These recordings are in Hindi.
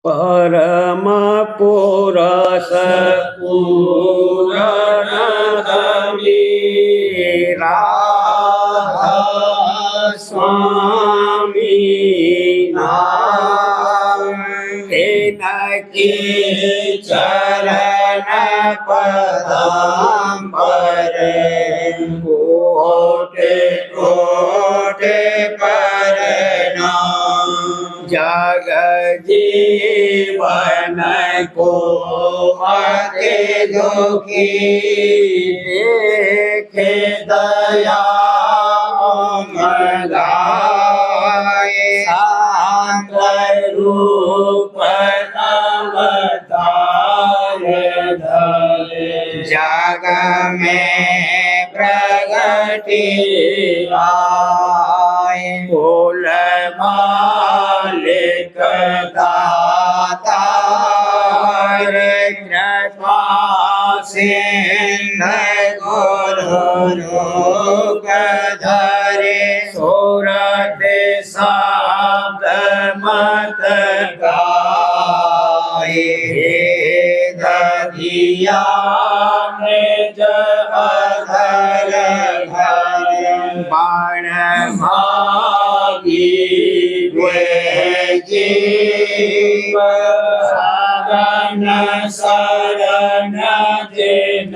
परम पुरुष पूरणधनी राधा स्वामी नाम इनकी चरण पदाम्बर कोटि कोटि प्रणाम। जग जीवन को अति दुखी देखे दया मंगाए शांत रूप अवतार धरे जग में प्रगति आए फूल मालिक दातार कृपा सिंधु गुरु रूप धरे सूरत शब्द मत गाए दधिया निज अधर घर बाण भागी जीव शरण शरण जिन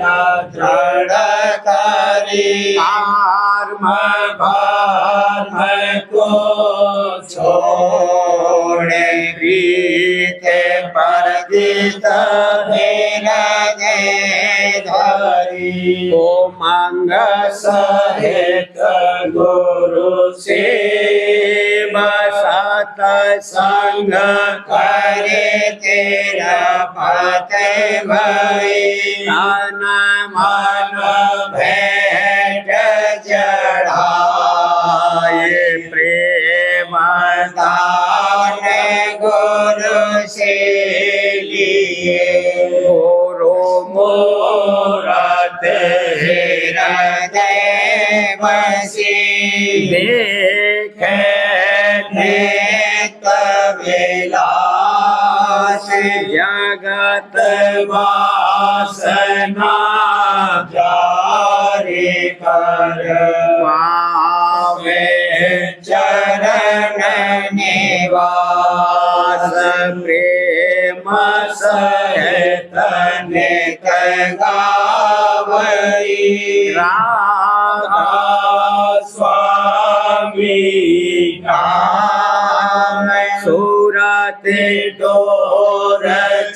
दृढ़ करी कर्म भर्म को छोड़े प्रीत परदित धरी ओ मंग सहित गुरु सेव सत संग करे तेरा पत भई तन मन भेंट चढ़ाए प्रेम दान गुरु से लिए गुरु मूरत हृदय बसी देखे विलास जगत वासना जारी कर पावे चरण निवास प्रेम सहित नित गावई राधा स्वामी नाम सूरत डोर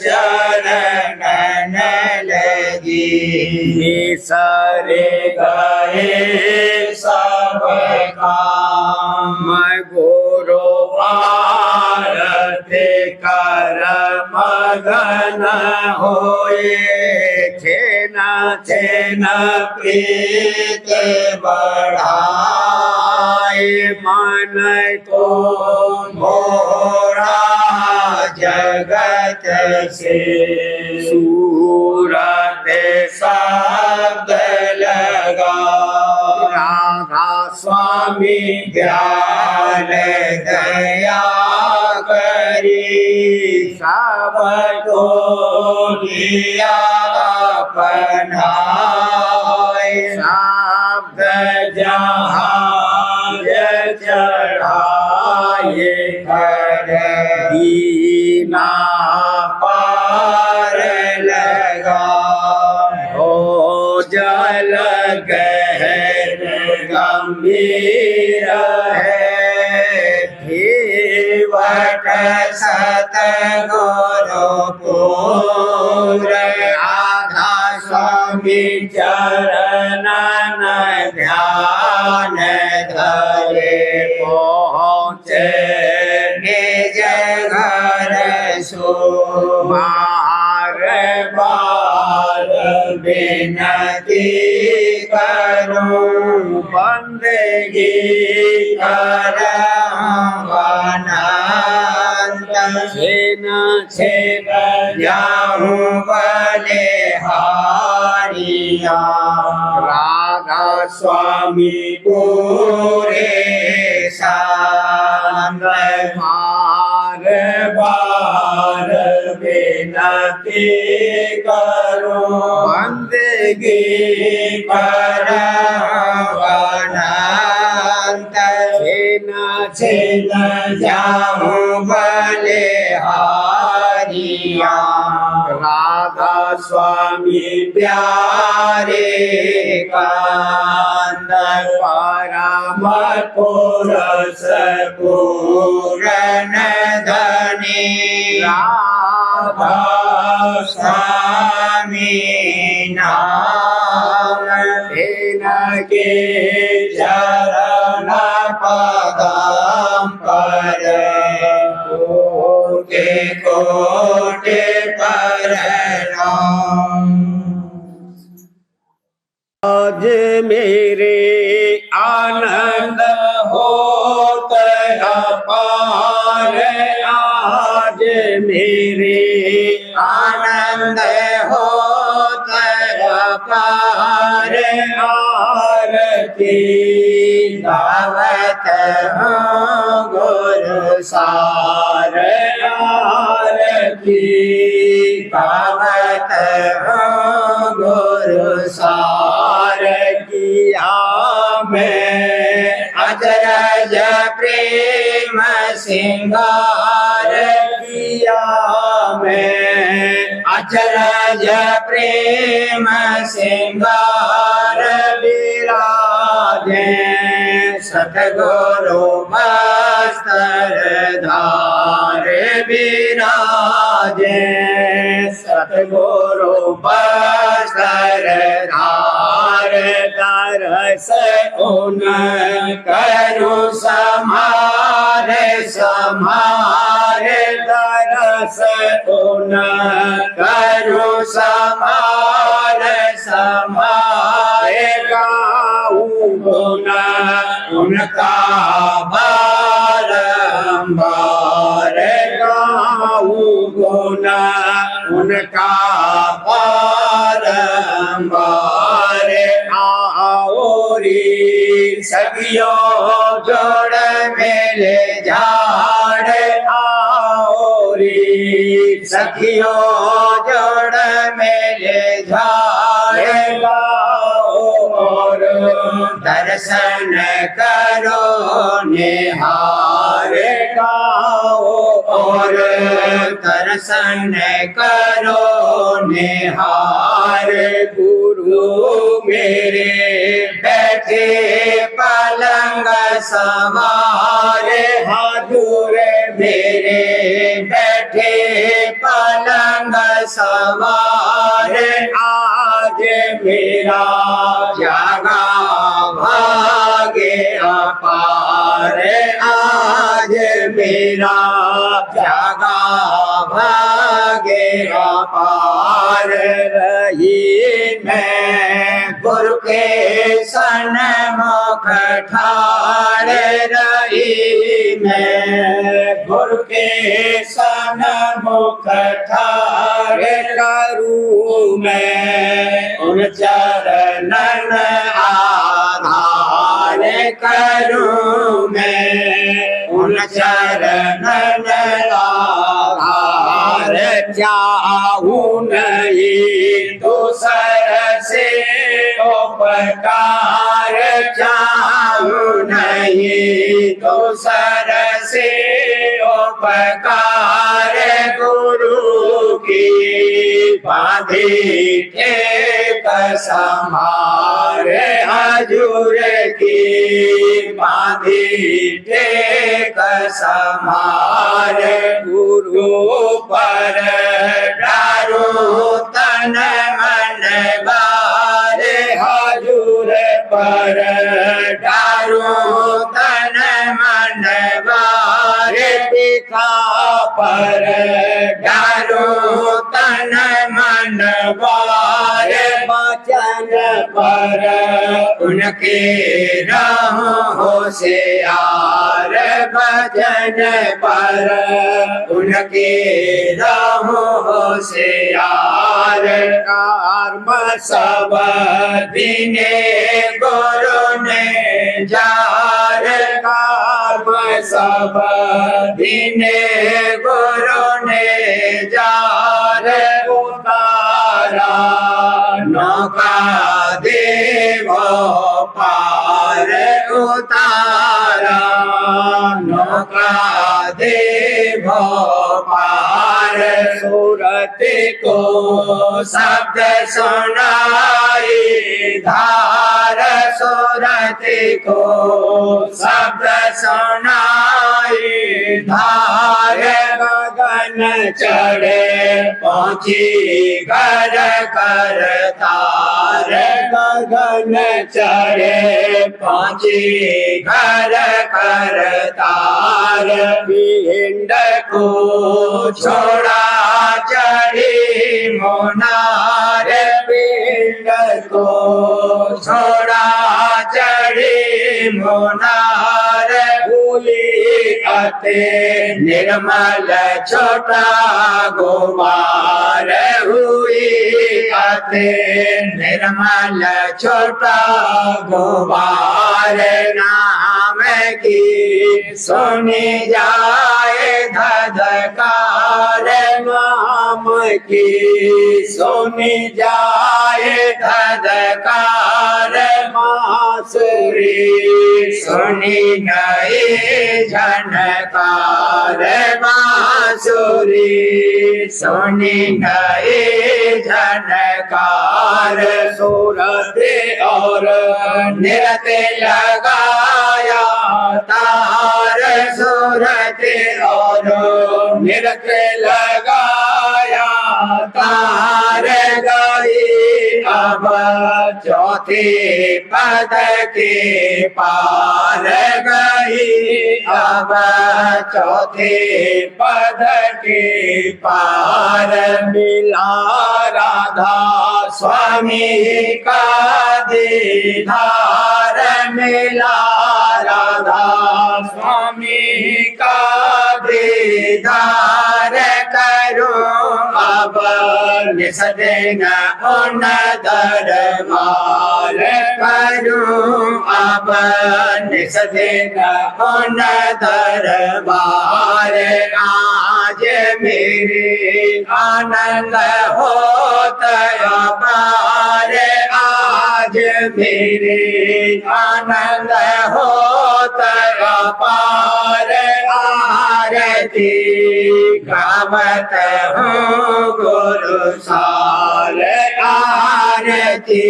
चरण लगी सरे गए सब काम गुरु भारत कर मगन होए छेना छेना प्रीत बढ़ाए मन को मोरा जगत से सूरत शब्द लगा राधा स्वामी ज्ञान दया करी सबको लिया अपनाए शब्द जहाज चढ़ाए कर दीना पार लगा हो जल गहर गंभीर है धीवट सत गुरु पूर राधा स्वामी चरण ध्यान धरे पहुँचे निज घर सो बार बार विनती करूं बंदगी कर छेन छेन जाऊं बलिहारिया राधा स्वामी पूरे संग बार बार नती करो बंदगी करवनंत छेन जाऊं भले हारिया राधा स्वामी प्यारे कांद परम पुरुष पूरन धनी राधा स्वामी नाम इनके चरण पदम पर कोटि कोटि प्रणाम। आज मेरे आनंद होत अपार आज मेरे आनंद होत अपार आरती गावत हूँ गुरु सार आरती गावत हूँ गुरु सार किया मैं अजरज प्रेम सिंगार किया मैं अजरज प्रेम सिंगार विराजे सतगुरु वस्त्र धार विराजे सतगुरु वस्त्र धार दरस उन करो समार समार दरस उन करो समार समार गाऊं गुण उनका बारंबार गाऊं गुण उनका बारंबार आओरी सखियों जोड़ मेले झाड़ आओरी सखियों जोड़ मेले झाड़ और दर्शन करो निहार गाओ और दर्शन करो निहार गुरु मेरे बैठे पलंग सवार हजूर मेरे बैठे पलंग सवार आज मेरा जागा भागे अपार आज मेरा जागा भागे अपार रही मैं गुरु के सन्मुख ठाड़ रही मैं गुरु के सन्मुख ठाड़ करूं मैं उन चरणन आधार करूं मैं उन चरणन आधार चाहूं नहीं दूसर से उपकार चाहूं नहीं दूसर से उपकार गुरु की बांधी टेक संभारे हजूर की बांधी टेक संभारे गुरु पर डारो तन मन बारे हजूर पर डारो तन मन बारे पिता पर डारो तन मन बारे वचन पर उनके राहों से यार भजन पर उनके राहों से यार कर्म सब दिने गुरु ने जार कर्म सब दिने गुरु ने जार नौका देवो पार उतारा नौका देवो पार सूरत को शब्द सुनाई धार सूरत को शब्द सुनाई धार गगन चढ़े पहुंची घर कर तार गगन चढ़े पहुंची घर कर तार भिंड को छोड़ा चढ़ी मुनार भिंड को छोड़ा चढ़ी मुनार भूली अते निर्मल छोटा गुमार हुई अते निर्मल छोटा गुमार नाम की सुनी जाए धधकार नाम की सुनी जाए धधकार बांसुरी सुनी गई झनकार बांसुरी सुनी गई झनकार सूरत और नृत्य लगाया तार सूरत और नृत्य लगाया तार गई अब चौथे पद के पार गई अब चौथे पद के पार मिला राधा स्वामी का दीदार मिला राधा स्वामी का दीदार करो अब निसदेन उन दरबार करो अब निसदेन उन दरबार आज मेरे आनंद होता अपार आज मेरे आनंद होता अपार आरती गावत हूँ गुरु सार आरती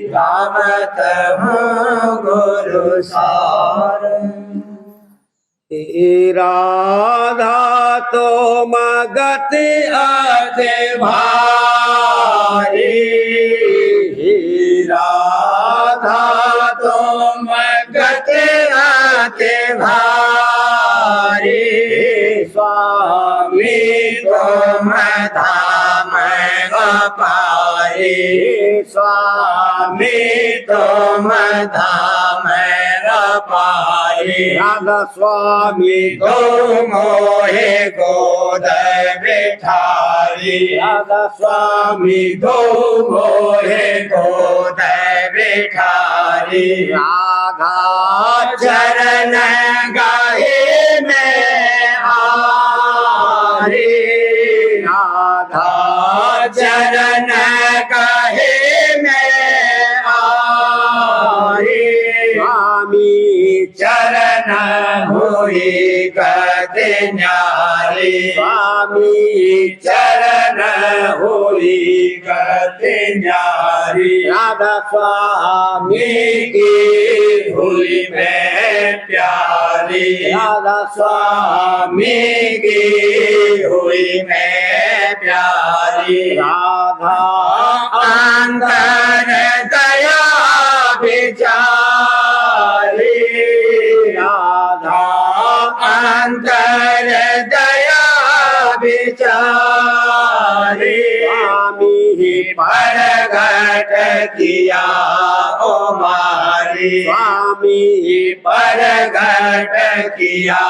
गावत हूँ गुरु सार राधा तो मगत आधे भारी राधा तो मगत आधे भारी स्वामी तुम धाम पारी स्वामी तुम धाम पारी राधा स्वामी गो मोहे गोद बिठारी राधा स्वामी गो मोहे गोद बिठारी राधा चरण गाहे में हारी राधा चरण गाहे में हारी स्वामी चरण हुई गति न्यारी स्वामी चरण हुई गति न्यारी राधा स्वामी की हुई मैं प्यारी राधा स्वामी की हुई मैं प्यारी राधा अंदर दया बिचारी राधा अंतर दया बिचारी स्वामी परगट किया ओ मारी स्वामी परगट किया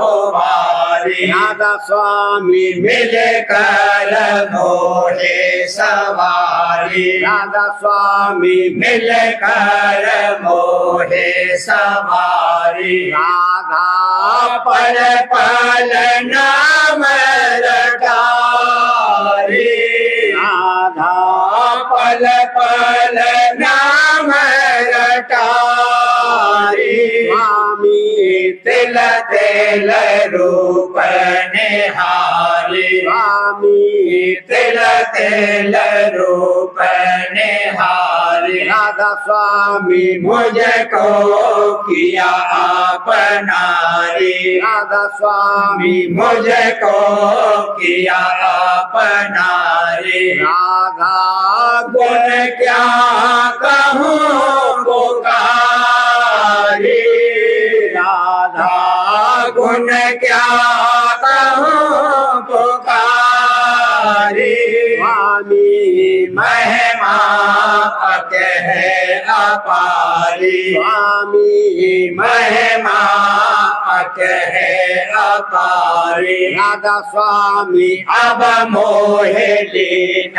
ओ मारी राधा स्वामी मिलकर मोहे सवारी राधा स्वामी मिलकर मोहे सवारी राधा पर पल नाम रटारी राधा तेल रूप निहारी स्वामी तिल तेल रूप निहारी राधा स्वामी मुझको किया अपनारी राधा स्वामी मुझको किया अपनारी राधा गुण क्या कहूँ पुकारी राधा गुण क्या कहूँ पुकारी स्वामी महिमा कह अपारी स्वामी महिमा कह अपारी राधा स्वामी अब मोहे लीन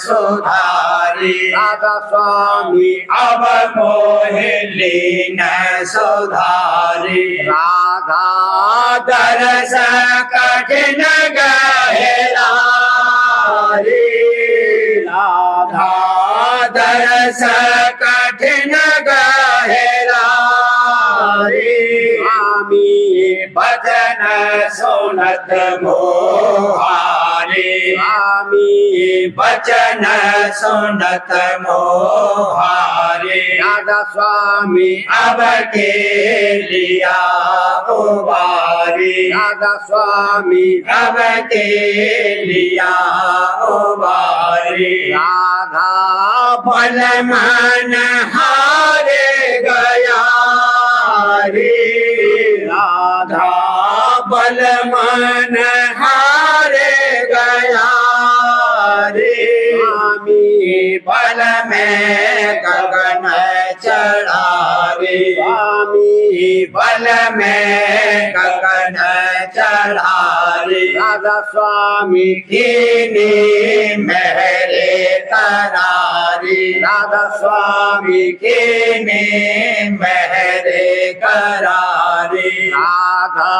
सुधारी राधा स्वामी अब मोहे लीन सुधारी राधा दरस कठिन गहरारी राधा दरस कठिन गहरारी स्वामी भजन सुनत मोहारी स्वामी वचन सुनत मोहारी राधा स्वामी अब के लिया उबारी राधा स्वामी अब के लिया उबारी राधा बल मन हारे गया रे राधा बल मन हारे गया रे स्वामी बल में गगन चढ़ा रे स्वामी बल में गगन चढ़ा रे राधा स्वामी कीनी मेरे करारी राधा स्वामी कीनी मेरे करारी राधा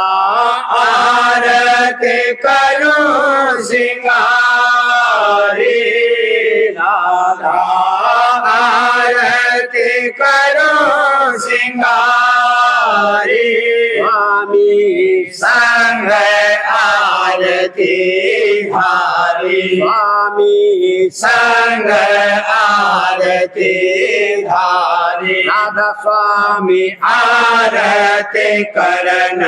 आरती करूं सिंगारी राधा आरती करूं सिंगारी स्वामी संग आरती धारी स्वामी संग आरती धारी राधा स्वामी आरती करन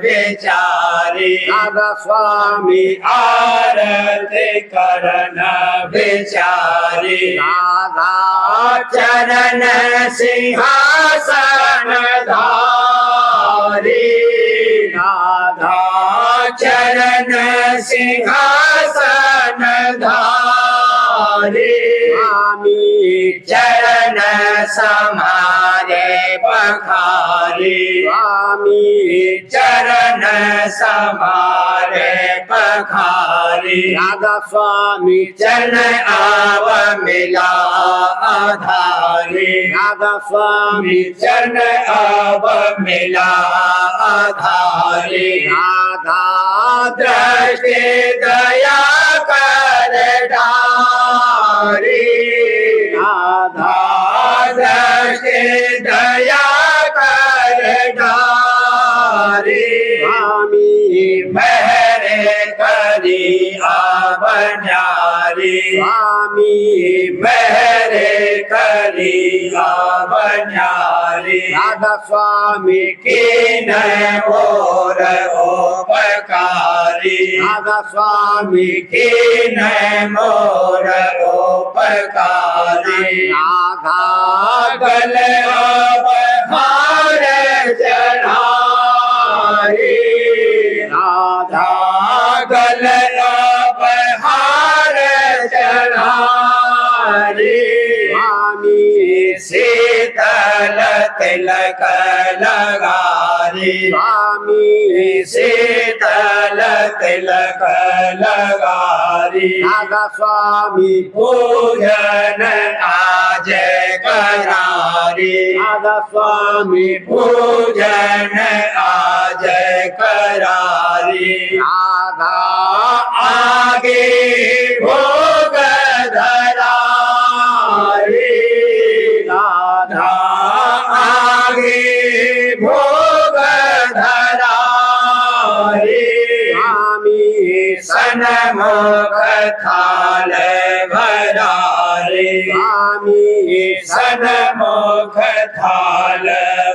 बेचारी राधा स्वामी आरती करन बेचारी राधा चरण सिंहासन धारी राधा चरण सिंहासन धारी स्वामी चरण समारे पखारी स्वामी चरण समारे पखारी राधा स्वामी चरण आव मिला आधारी राधा स्वामी चरण आव मिला आधारी राधा दृष्टि दया कर डारी राधा दृष्टि दया कर डारी स्वामी मेरे करी आवन्यारी स्वामी मेरे करी आवन्यारी राधा स्वामी कीन मोर उपकारी राधा स्वामी कीन मोर उपकारी राधा गल हार चढ़ारी राधा गल हार चढ़ारी स्वामी शीतल तिलक लगारी स्वामी शीतल तिलक लगारी राधा स्वामी पूजन आज करारी राधा स्वामी पूजन आज करारी राधा आगे भोग धरारी राधा आगे भोग धरारी सन्मुख थाल भरा रे स्वामी सन्मुख थाल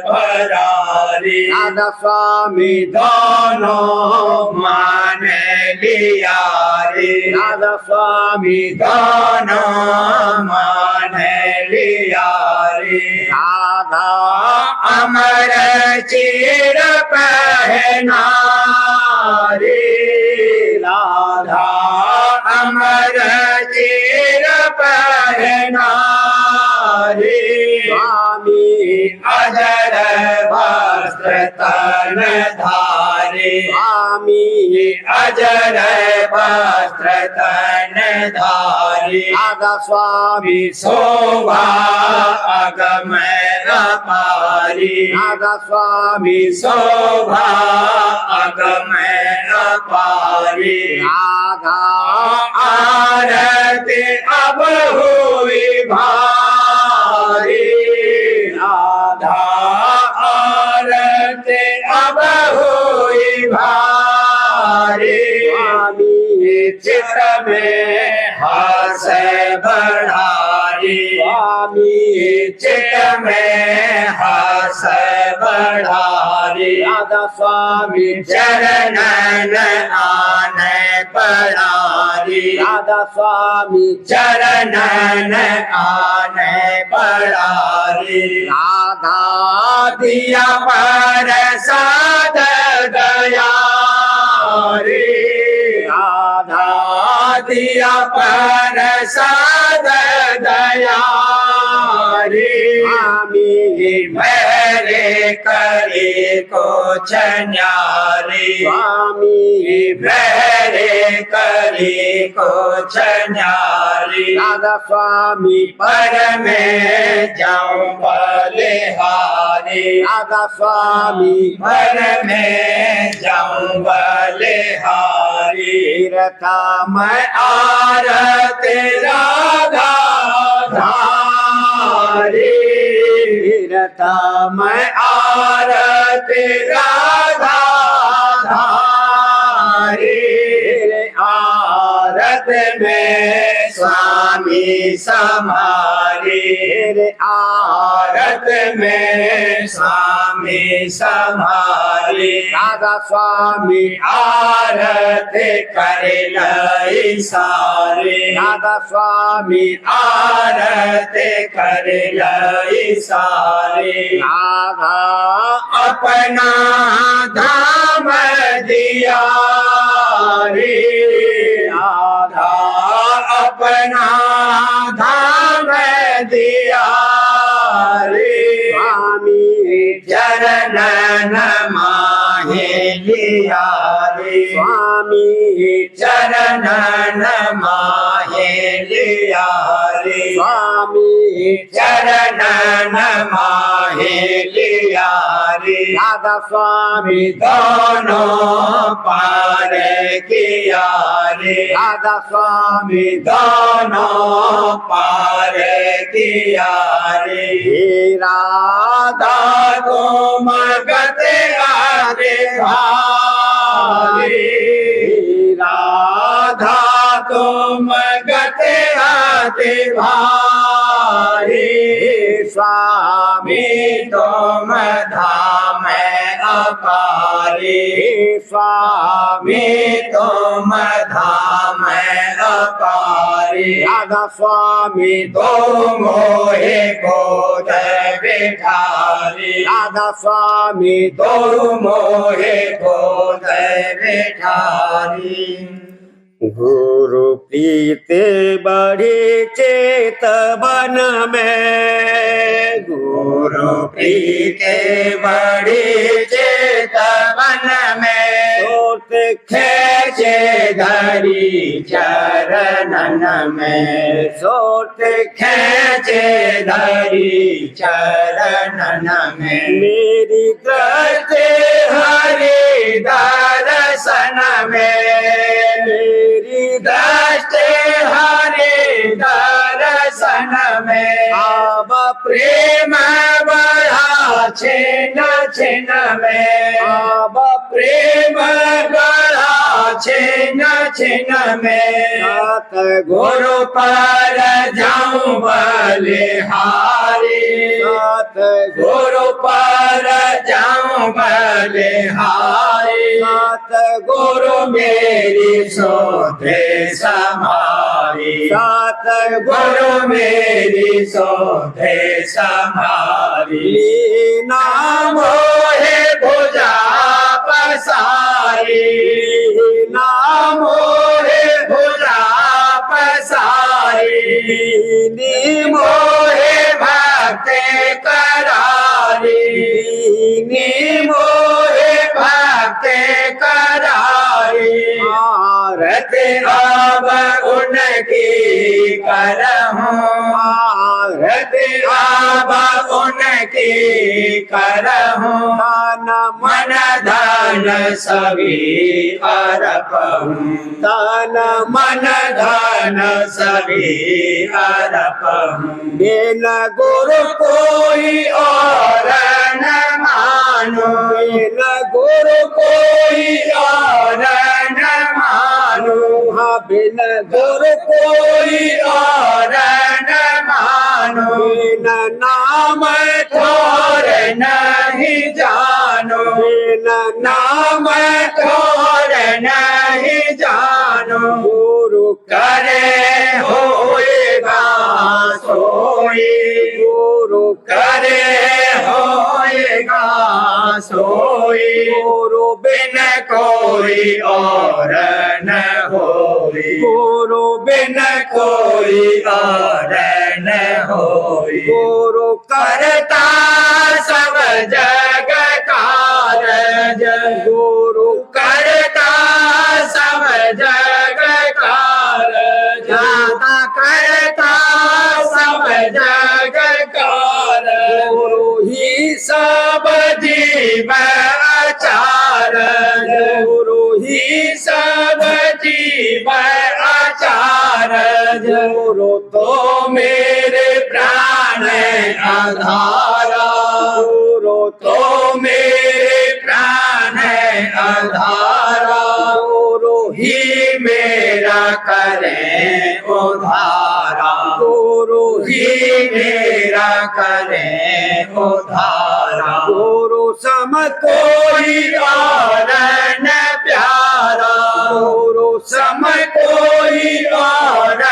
भरा रे राधा स्वामी दोनों मान लिया रे राधा स्वामी दोनों मान लिया रे राधा अमर चीर पहना रे राधा अमर चीर पहना रे स्वामी अजर वस्त्र तन धारे स्वामी अजर वस्त्र तन धारे राधा स्वामी शोभा अगम अपारी राधा स्वामी शोभा अगम अपारी राधा आरती अब हुई भारी राधा आरती अब हुई भारी स्वामी चित्र में हर्ष बढ़ारी स्वामी चित्र में हर्ष बढ़ारी राधा स्वामी चरणन आने पड़ारी राधा स्वामी चरणन आने पड़ारी राधा दिया पर साध गया रे राधा दिया पर साध दया रे स्वामी मेरे करे को छन्यारे स्वामी मेरे करे को छन्यारे राधा स्वामी पर मैं जाऊं बलिहारी राधा स्वामी पर मैं जाऊं बलिहारी तीर्था मैं आरती राधा धारी तीर्था मैं आरती राधा धारी आरत में स्वामी समारी तेरे आरत में स्वामी समारी राधा स्वामी आरत करे लई सारे राधा स्वामी आरत करे लई सारे राधा अपना धाम दिया रे राधा अपना धाम दिया रे स्वामी चरणन माहे लिया रे स्वामी चरणन माहे लिया रे स्वामी चरणन माहे लिया रे राधा स्वामी दोनों पार किया रे राधा स्वामी दोनों पार किया रे हे राधा तुम गते आगे भारी राधा तुम गते आगे भारी स्वामी तुम धाम अपारी स्वामी तुम धाम अपारी राधा स्वामी तो मोहे गोद बिठारी राधा स्वामी तो मोहे गोद बिठारी गुरु प्रीति बड़ी चेत बन में गुरु प्रीति बड़ी चेतवन में सोत खेचे धरी चरणन में सोत खेचे धरी चरणन में मेरी करते हरि दर्शन में मेरी दृष्टि हरि दर्शन में अब प्रेम बढ़ा छिन छिन में अब प्रेम बढ़ा छिन छिन में सात गुरु पर जाऊं बलिहारी सात गुरु पर जाऊं बलिहारी सात गुरु मेरी सोधे समारी सात गुरु मेरी सोधे समारी नाम है भुजा पसारी नाम है भुजा पसारी मोहे भक्त करारी मोहे भक्त करारी रत अब उनकी करहूँ रत अब उनकी करहूँ मन धन सभी अर्पहूँ दान मन धन सभी अर्पहूँ बिन गुरु कोई और न मानो बिन गुरु कोई और न मानो बिन गुरु कोई और न मानो बिन नाम ठोर नहीं जानो बिन नाम ठोर नहीं जानो गुरु करे होएगा सोई गुरु करे होएगा सोई गुरु बिन कोई और न होई गुरु बिन कोई और न होई गुरु करता सब जग कारज गुरु करता सब जग कारज ज्यादा करता सब जग कारज गुरु ही सब जीव आचार्य गुरु ही सब जीव आचार्य गुरु तो मेरे प्राण आधारा गुरु तो मेरे प्राण आधारा गुरु ही मेरा करे उधारा गुरु ही मेरा करे उधारा गुरु सम कोई और न प्यारा गुरु सम कोई और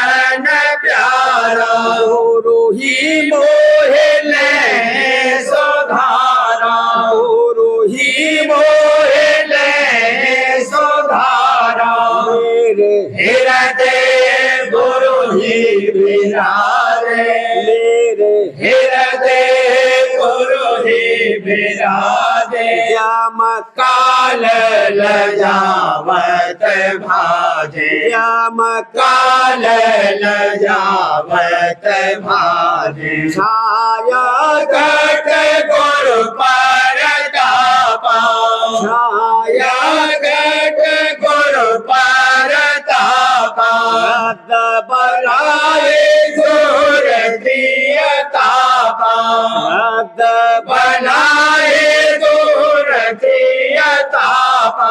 न प्यारा गुरु ही मोहे ले सुधारा गुरु ही मोहे ले सुधारा मेरे हृदय गुरु ही बिरारे मेरे हृदय गुरु ही बिराजे श्याम काल लजावत भाजे श्याम काल लजावत भाजे छाया कट गुरु पर तापा छाया कट गुरु पर तापा रद बला बनाए गुर दिय तापा रद बनाए गुर दिय तापा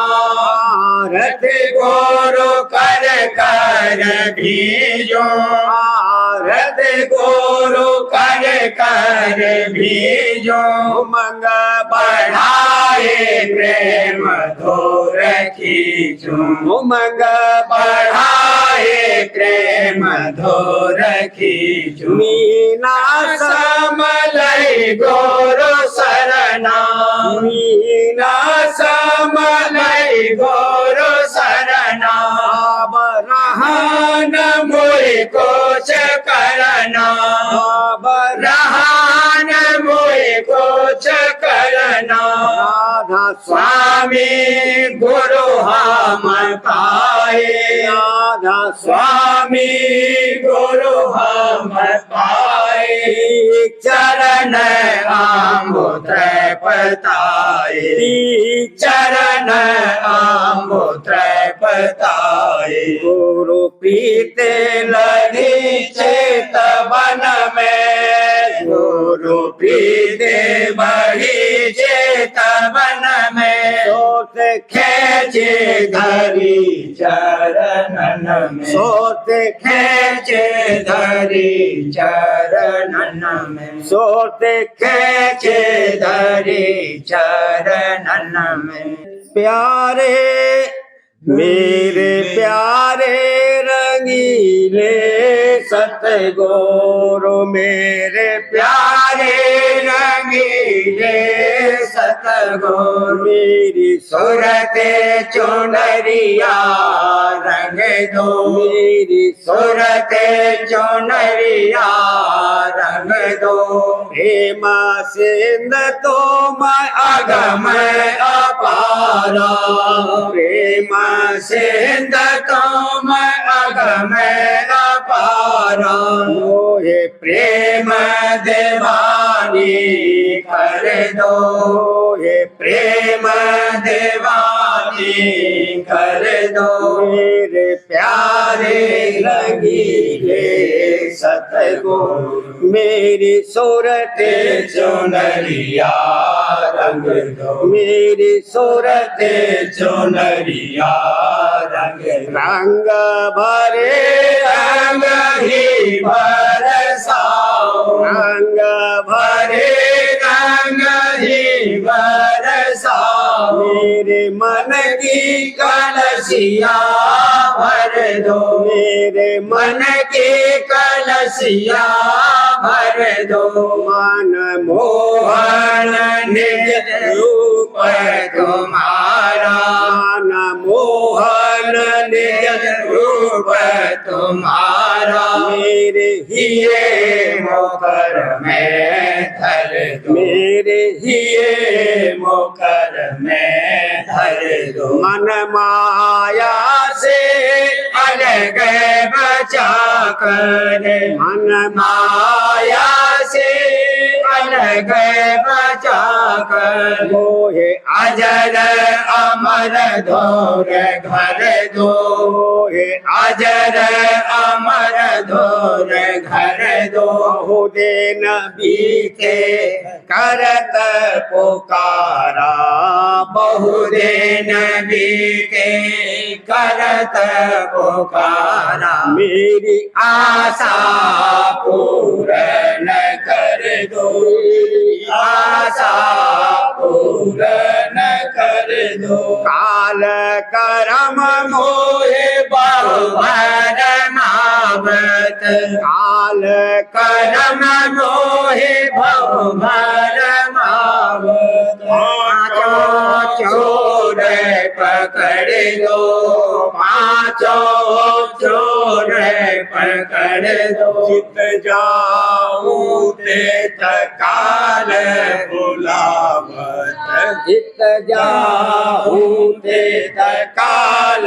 भारत गुरु कर कर भीजो भारत रत गुरु कर कर भीजो मंग बढ़ाए प्रेम धोर खींचो उमंग बढ़ाए प्रेम धोर खींचो मीना समलय गुरु सरना मीना समलय गुरु सरना रहान रहान मोहि कुछ करना रहान मोहि कुछ करना राधा स्वामी गुरु हम पाए राधा स्वामी गुरु हम पाए चरण आम्बुत्र पताए चरण आम्बुत्र पताए गुरु प्रीते लगी चेत वन में गुरु प्रीते बड़ी चेत वन में सोते खेच खेचे धरी चरणन में सोते खेचे धरी चरणन में सोते खेचे धरी चरणन में प्यारे मेरे प्यारे रंगीले सतगुरु मेरे प्यारे रंगीले सतगुरु मेरी सुरते चुनरिया रंग दो मेरी सुरते चुनरिया रंग दो प्रेम सिंध तो मैं अगम अपारा प्रेम सिंध तुम अगम अपारा मोहे प्रेम देवानी कर दो हे प्रेम देवानी कर दो मेरे प्यारे रंगीले सतगुरु मेरी सूरते चुनरिया रंग दो मेरी सूरते चुनरिया रंग रंग भरे रंग ही बरसाओ रंग भरे रंग ही बरसाओ मेरे मन की कलशिया भर दो मेरे मन की कलशिया भर दो मन मोहन निज रूप तुम्हारा मन मोहन निज रूप तुम्हारा मेरे हिये मोकर में धर दो मेरे हिये मोकर में धर दो मन माया से अलग बचा कर मन माया से अलग बचा कर मोहे अजर अमर धोर घर दो मोहे अजर अमर धोर घर दो बहुदिन बीते करत पुकारा बहुदिन बीते करत पुकारा मेरी आशा पूर्ण कर दो आशा पूर्ण कर दो काल करम मोहे बहुभर मावत काल करम मोहे बहुभर मावत पाँचों चोर पकड़ दो पाँचों चोर पकड़ दो चित जाऊं ते काल बुलावत चित जाऊं ते काल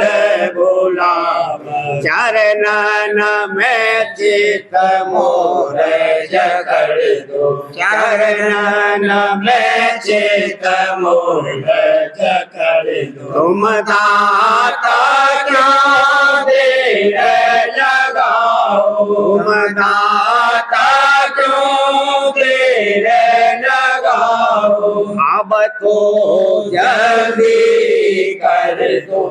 बुलावत चरणन में चित मोर जगड़ दो चरणन में चित मोर जगड़ दो तुम दाता क्यों देर लगाओ तुम दाता क्यों देर लगाओ अब तो जल्दी कर दो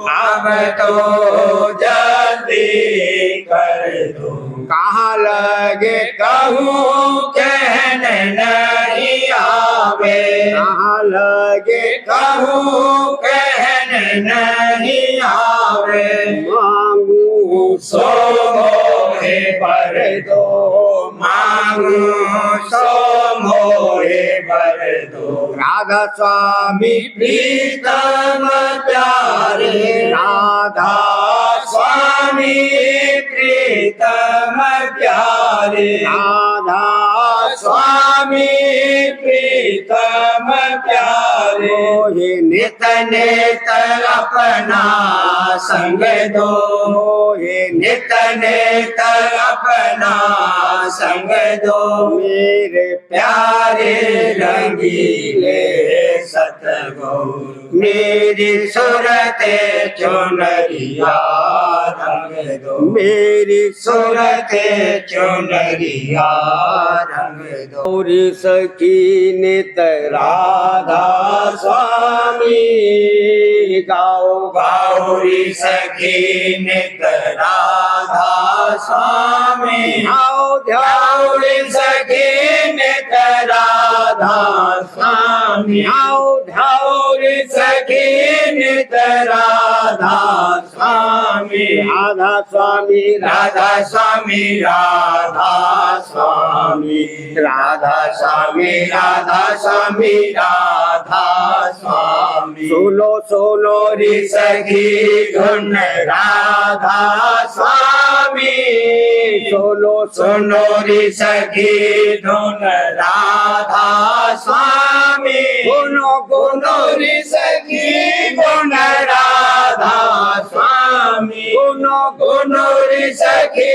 अब तो जल्दी कर दो कहाँ लगे कहूँ कहन नहीं आवे कहाँ लगे कहूँ कहन नहीं आवे मांगू सो मोहे भर दो मांगू सो मोहे भर दो राधा स्वामी प्रीतम प्यारे राधा स्वामी प्रीतम प्यारे राधा स्वामी प्रीतम प्यारे मोहे नित नित अपना संग दो मोहे नित नित अपना संग दो मेरे प्यारे रंगीले सतगुरु मेरी सुरते चुनरिया रंग दो मेरी सूरत चुनरिया रंग दो गौरी सखी नित राधा स्वामी गाओ गौरी सखी नित राधा स्वामी आओ गौरी सखी नित राधा स्वामी आओ गौरी सखी नित राधा स्वामी राधा स्वामी राधा स्वामी राधा स्वामी राधा स्वामी राधा स्वामी राधा स्वामी सुनो सुनो रे सखी गुण राधा स्वामी सुनो सुनो रे सखी धुन राधा स्वामी गुनो गुनो रे सखी गुण राधा स्वामी गुनो गुनो रे सखी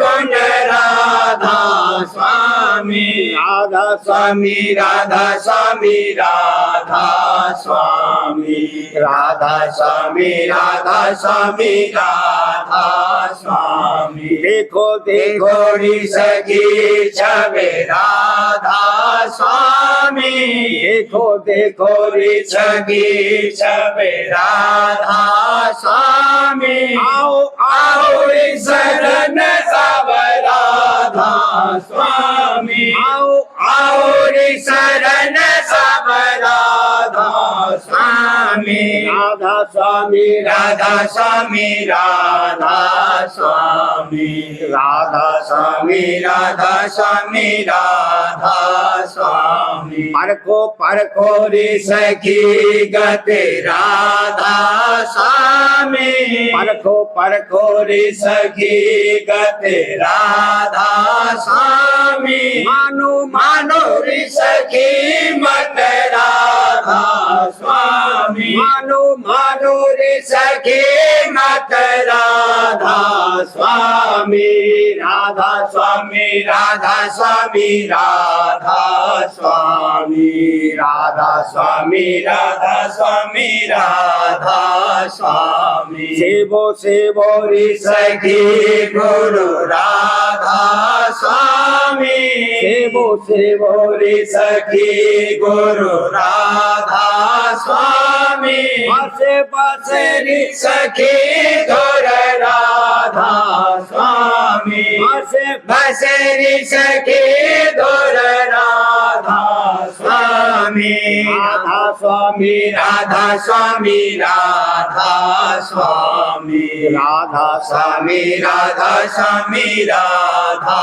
गुण राधा स्वामी राधा स्वामी राधा स्वामी राधा स्वामी राधा स्वामी राधा स्वामी राधा स्वामी देखो देखो गोरी सखी छवे राधा स्वामी देखो देखो गोरी सखी छवे राधा स्वामी आओ आओ रे शरण सब राधा स्वामी आओ आओ रे शरण सब राधा स्वामी राधा स्वामी राधा स्वामी राधा स्वामी राधा स्वामी राधा स्वामी राधा स्वामी परखो परखो रे सखी गते राधा स्वामी परखो परखो रे सखी गते राधा स्वामी मानो मानो रे सखी मत राधा स्वामी मानो मानो रे सखी मत राधा स्वामी राधा स्वामी राधा स्वामी राधा स्वामी राधा स्वामी राधा स्वामी राधा स्वामी सेवो सेवो रे सखी गुरु राधा स्वामी सेवो सेवो रे सखी गुरु राधा स्वामी पासे पासे रे सखी गुर राधा स्वामी पासे बसरी सखी गुर राधा स्वामी राधा स्वामी राधा स्वामी राधा स्वामी राधा स्वामी राधा स्वामी राधा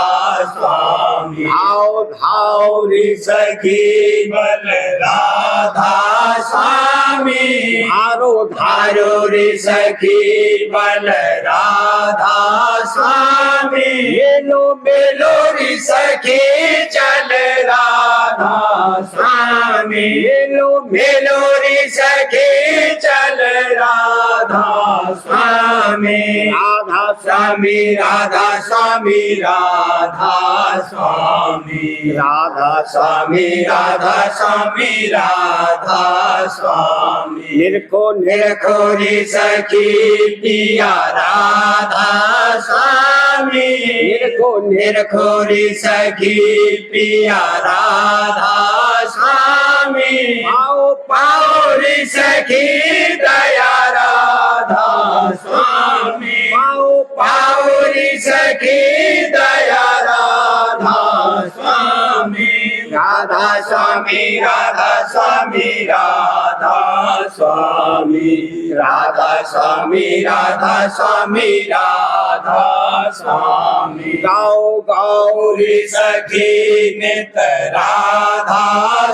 स्वामी आओ धाओ रे सखी बल राधा स्वामी धारो धारो रे सखी बल राधा स्वामी मेलो मेलो रे सखी चल राधा स्वामी मेलो मेलो रे सखी चल राधा स्वामी राधा स्वामी राधा स्वामी राधा स्वामी राधा स्वामी राधा स्वामी राधा स्वामी निरखो निरखो खोरी सखी पिया राधा स्वामी निरखो निरखोरी सखी पिया राधा स्वामी आओ पाओरी सखी दया राधा स्वामी आओ पाओरी सखी दया राधा स्वामी राधा स्वामी राधा स्वामी राधा स्वामी राधा स्वामी राधा स्वामी राधा स्वामी गाओ गाओ गौरी सखी नित राधा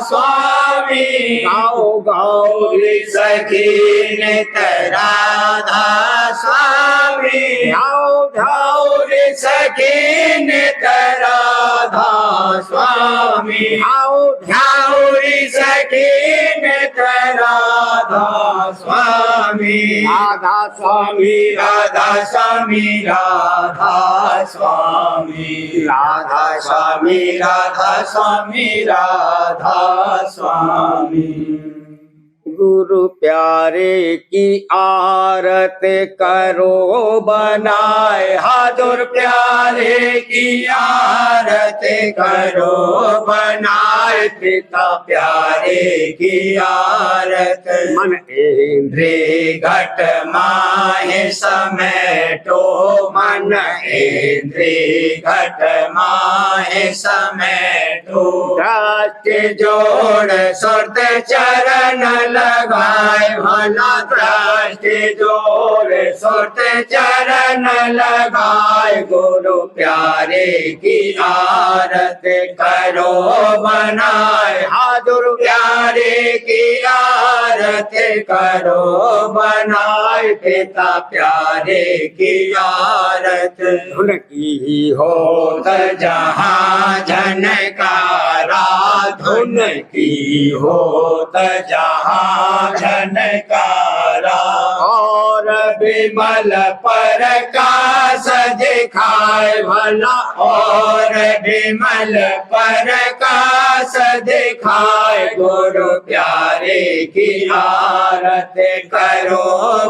स्वामी गाओ गाओ गौरी सखी नित राधा स्वामी आओ गौरी सखी नित राधा स्वामी आओ गौरी सखी नित राधा स्वामी राधा स्वामी राधा स्वामी राधा स्वामी राधा स्वामी राधा स्वामी राधा स्वामी गुरु प्यारे की आरत करो बनाए, हाजुर प्यारे की आरत करो बनाए, पिता प्यारे की आरत। मन इंद्र रे घट माहे समेटो, मन इंद्री घट माहे समेटो। दृष्टि जोड़ सुरत चरण लगाए, भला दृष्टि जोड़ सुरत चरण लगाए, गुरु प्यारे की आरत करो बनाए, हाजुर प्यारे की आरत करो बनाए, पिता प्यारे की आरत। धुन की हो होत जहाँ झनकारा, धुन की होत जहाँ झनकारा, और विमल प्रकाश दिखाए भला, और विमल प्रकाश दिखाए, गुरु प्यारे की आरत करो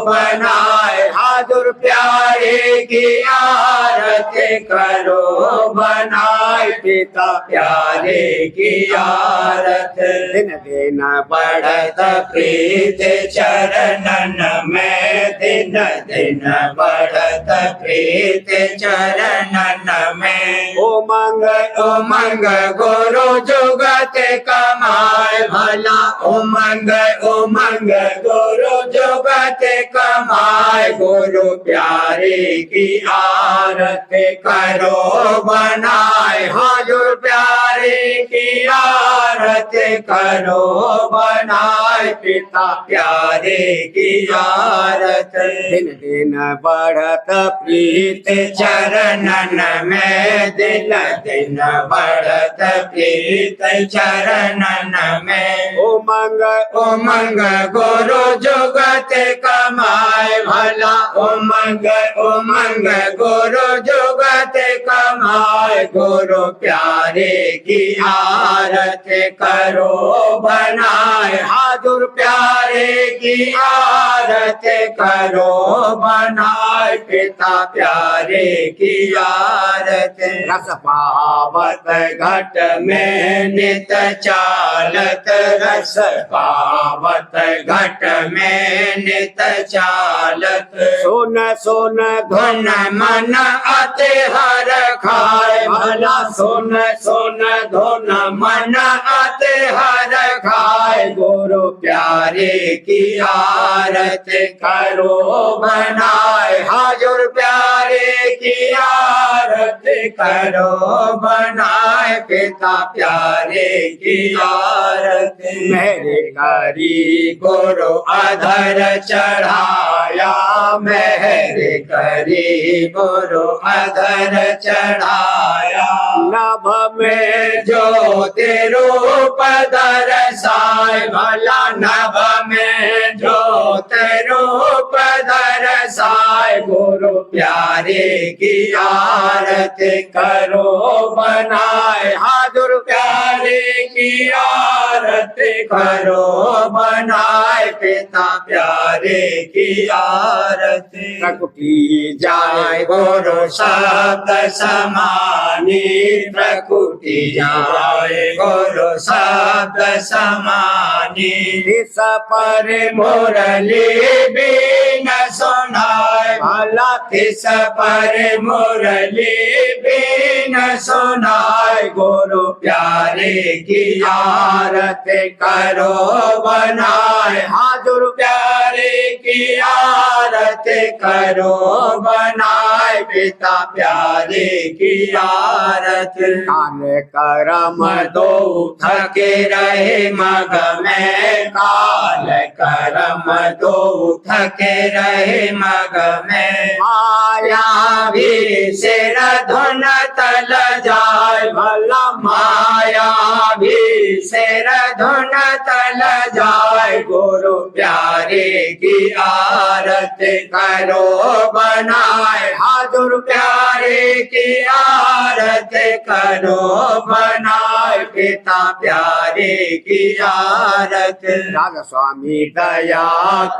बनाए, हाजुर प्यारे की आरत करो बनाए, पिता प्यारे की आरत। दिन दिन बढ़त प्रीत चरणन में, दिन दिन बढ़त प्रीत चरणन में, उमंग उमंग गुरु जुगत कमाए भला, उमंग उमंग गुरु जुगत कमाए, गुरु प्यारे की आरत करो बनाए, हाजुर प्यारे की आरत करो बनाए, पिता प्यारे की आरत। दिन दिन बढ़त प्रीत चरणन में, दिन दिन बढ़त प्रीत चरणन में, उमंग उमंग गुरु जुगत कमाए भला, उमंग उमंग गुरु जुगत कमाए, गुरु प्यारे की आरत करो बनाए, हाजुर प्यारे की आरत करो बनाए, पिता प्यारे की आरत। रस पावत घट में नित चालत, रस पावत घट में नित चालत, सुन सुन धुन मन अति हर खाए भला, सुन सुन धुन मन अति हर खाए, गुरु प्यारे की आरत करो बनाए, हाजुर प्यारे की आरत करो बनाए, पिता प्यारे की आरत। मेरे करी गुरु अधर चढ़ाया, मेरे करी गुरु अधर चढ़ाया, नभ में ज्योति रूप दर्शाए भला, नभ में ज्योति रूप दर्शाए, गुरु प्यारे की आरत करो बनाए, हाजुर प्यारे की आरत करो बनाए, पिता प्यारे की आरत। प्रकुटी जाए गुरु शब्द समानी, प्रकुटी जाए गुरु शब्द समानी, इस पर मुरली बीन सुनाए भला, इस पर मुरली बीन सुनाए, गुरु प्यारे की आरत करो बनाए, हाजुर प्यारे की आरत करो बनाए, पिता प्यारे की आरत। कान करम दो थके रहे मग में, काल करम दो थके रहे मग में, माया भी सिर धुन तल जाए भला, माया भी सिर धुन तल जाए, गुरु प्यारे की आरती करो बनाए हाजुर प्यारे की आरती करो बनाए पिता प्यारे की आरती राधा स्वामी दया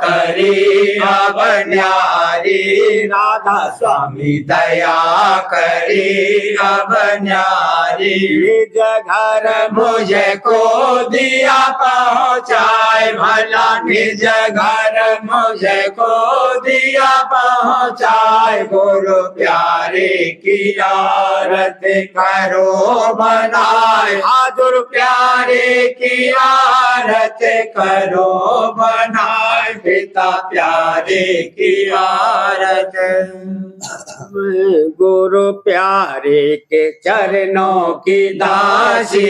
करी अब न्यारी राधा स्वामी दया करी अब न्यारी निज घर मुझे को दिया पहुँचाए भला निज घर मुझे को दिया पहुँचाए गुरु प्यारे की आरती करो बनाए हाजुर प्यारे की आरती करो बनाए पिता प्यारे की आरती गुरु प्यारे के चरणों की दासी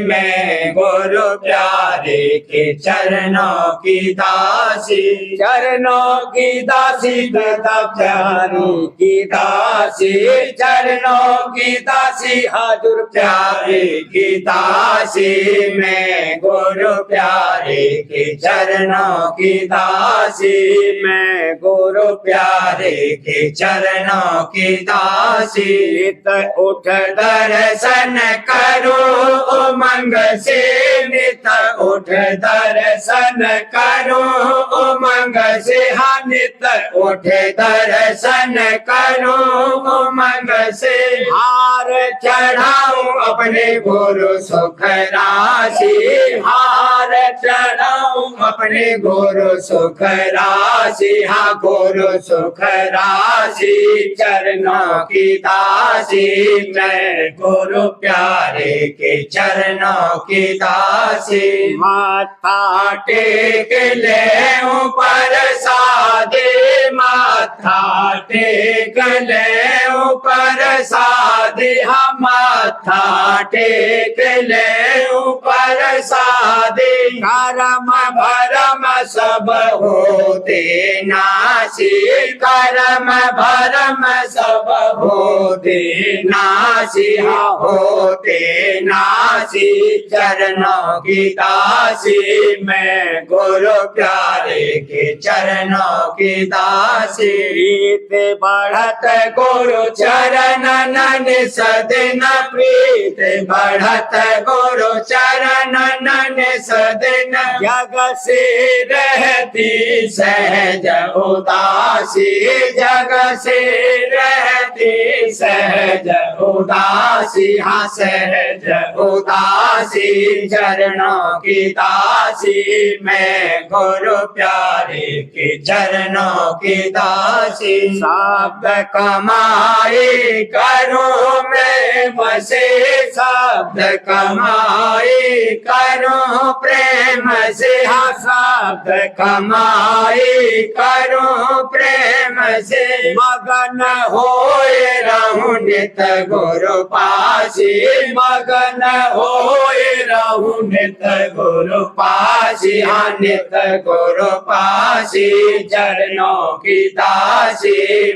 मैं गुरु प्यारे के चरणों की दासी चरणों की दासी पिता प्यारे की दासी चरणों की दासी हाजुर प्यारे की दासी मैं गुरु प्यारे के चरणों की दासी मैं गुरु प्यारे के चरणों की दासी नित उठ दर्शन करो उमंग से नित उठ दर्शन करो उमंग से हाँ नित उठ दर्शन करो उमंग से हार चढ़ाऊं अपने गुरु सुख राशि हार चढ़ाऊं अपने गुरु सुख राशि हाँ गुरु सुख राशि चरणों की दासी मैं गुरु प्यारे के चरणों की दासी माथा टेक ले ऊपर सादे माथा टेक ले ऊपर सादे हम माथा टेक ले ऊपर सादे कर्म भरम सब होते नासी कर्म भरम सब होते नासी हाँ होते नासी चरणों की दासी मैं गुरु प्यारे के चरणों की दासी प्रीत बढ़त गुरु चरण नन सदन प्रीत बढ़त गुरु चरण नन सदन जग से रहती सहज उदासी जग से रहती सहज उदासी हाँ सहज उदासी चरणों की दासी मैं गुरु प्यारे के चरणों की दासी शब्द कमाई करूं मैं बसे शब्द कमाई करूं प्रेम से हाँ शब्द कमाई करूं प्रेम से मगन होए रहूं नित गुरु पासी मगन होए रहूं नित गुरु पासी हाँ नित गुरु पासी चरणों की दासी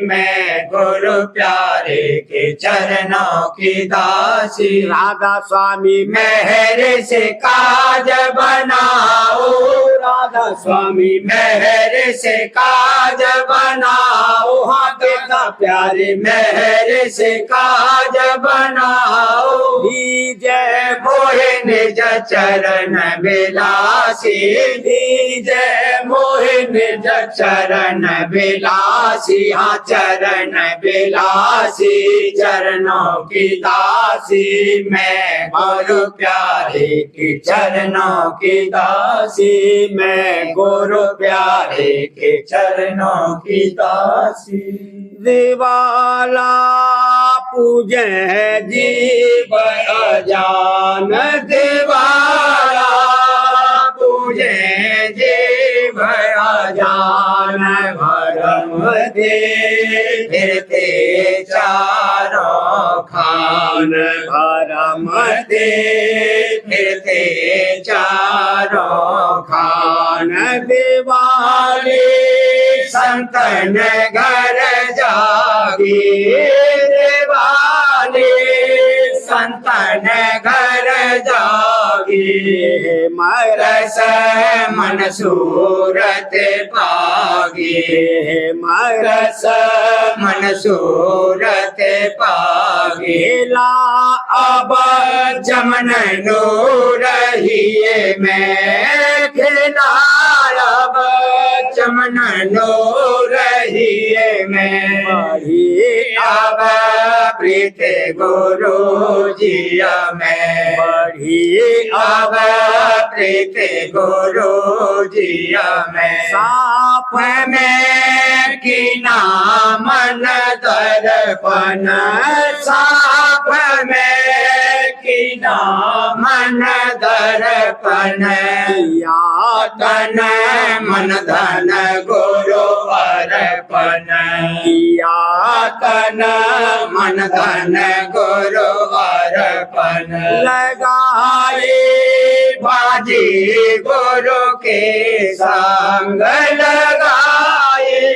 मैं गुरु प्यारे के चरणों की दासी राधा स्वामी मेहर से काज बनाओ राधा स्वामी मेहर से काज बनाओ हाँ पिता प्यारे मेहर से काज बनाओ दीजय मोहे निज चरण बिलासी दीजय मोहे निज चरण बिलासी हाँ चरण बिलासी चरणों की दासी मैं गुरु प्यारे के चरणों की दासी मैं गुरु प्यारे के चरणों की दासी दिवाला पूजे जीव अजान दिवाला पूजे जीव अजान भरम दे फिरते चारों खान भरम दे फिरते चारों खान दिवाली संतन घर जागी दिवाली संतन घर जागी रस मन सूरत पागी रस मन सूरत पागी ला अब जमन नो रहिए मैं खिला अब जमन नो रहिए मैं बढ़ी अब प्रीत गुरु जिया मैं बढ़ी अब प्रीत गुरु जिया मैं साफ में की नामन दर्पण साप में की नामन दर्पण या तन मन धन गुरु अर्पण किया तन मन धन गुरु अर्पण लगाए बाजी गुरु के संग लगाए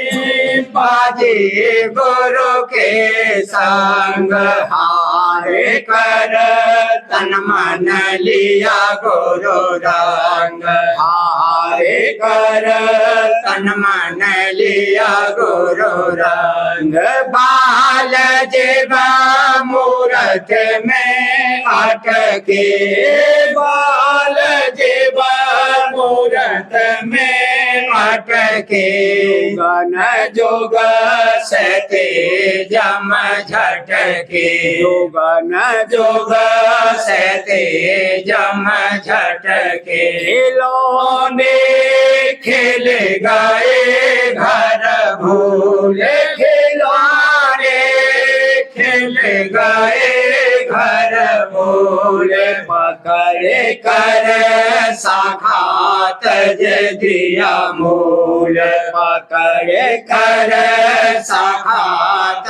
बाजी गुरु के संग हारे कर तन मन लिया गुरु रंग हारे कर तन मन लिया गुरु रंग बाल जीव मूरत में अटके बाल जीव मूरत में अटके गन जोग सते जम झटके जोगन जोग सते जम झटके खिलौने खेल गए घर भूल खिलौने खेल गए घर भूल पकड़ कर साखात दिया मूल पकड़ कर साखात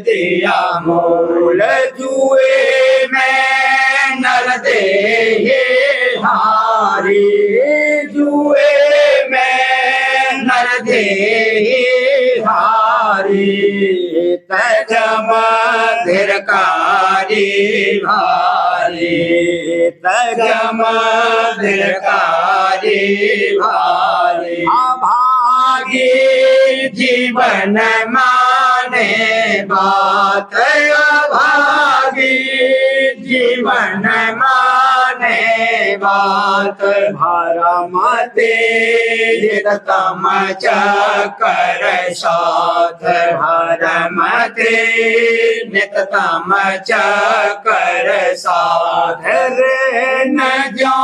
दिया मूल जुए में नर दे हारी जुए में नर दे हारी तजम धिरकारी भारी तजम धिरकारी भारी अभागी जीवन माने बात अभागी जीवन माने बात भरमते तम चकर साथ भरमते नित तम चकर साथ रे न जो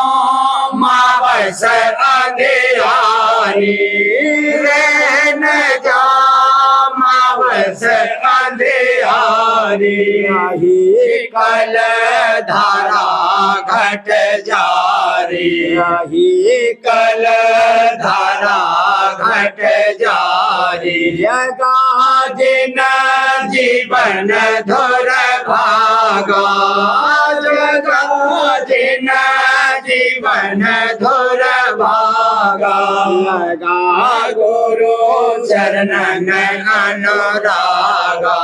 मावस अंधियारी रे न जो मावस अंधियारी यही कल धारा घट जारी यही कल धारा घट जारी जगा जिन जीवन धुर भागा जगा जिन जीवन धुर भागा लगा गुरु चरणन अनुरागा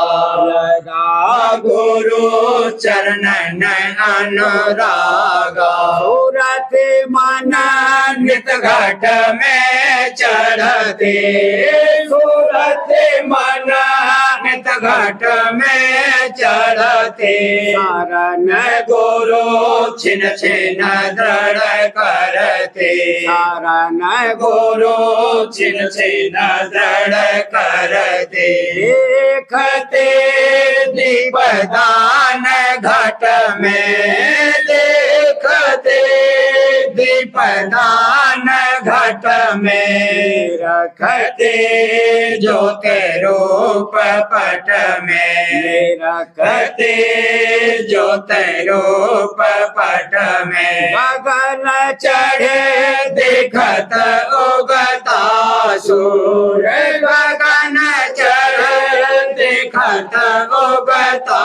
लगा गुरु चरणन अनुरागा सूरत मन नित घट में चढ़ते सूरत मन नित घट में चढ़ते शरण गुरु छिन छिन दृढ़ करते शरण गुरु छिन छिन दृढ़ करते देखते दीपदान घट में देखते दीपदान घट में रखते ज्योति रूप पट में रखते ज्योति रूप पट में गगन चढ़े देखत उगता सूर गगन चढ़े देखत उगता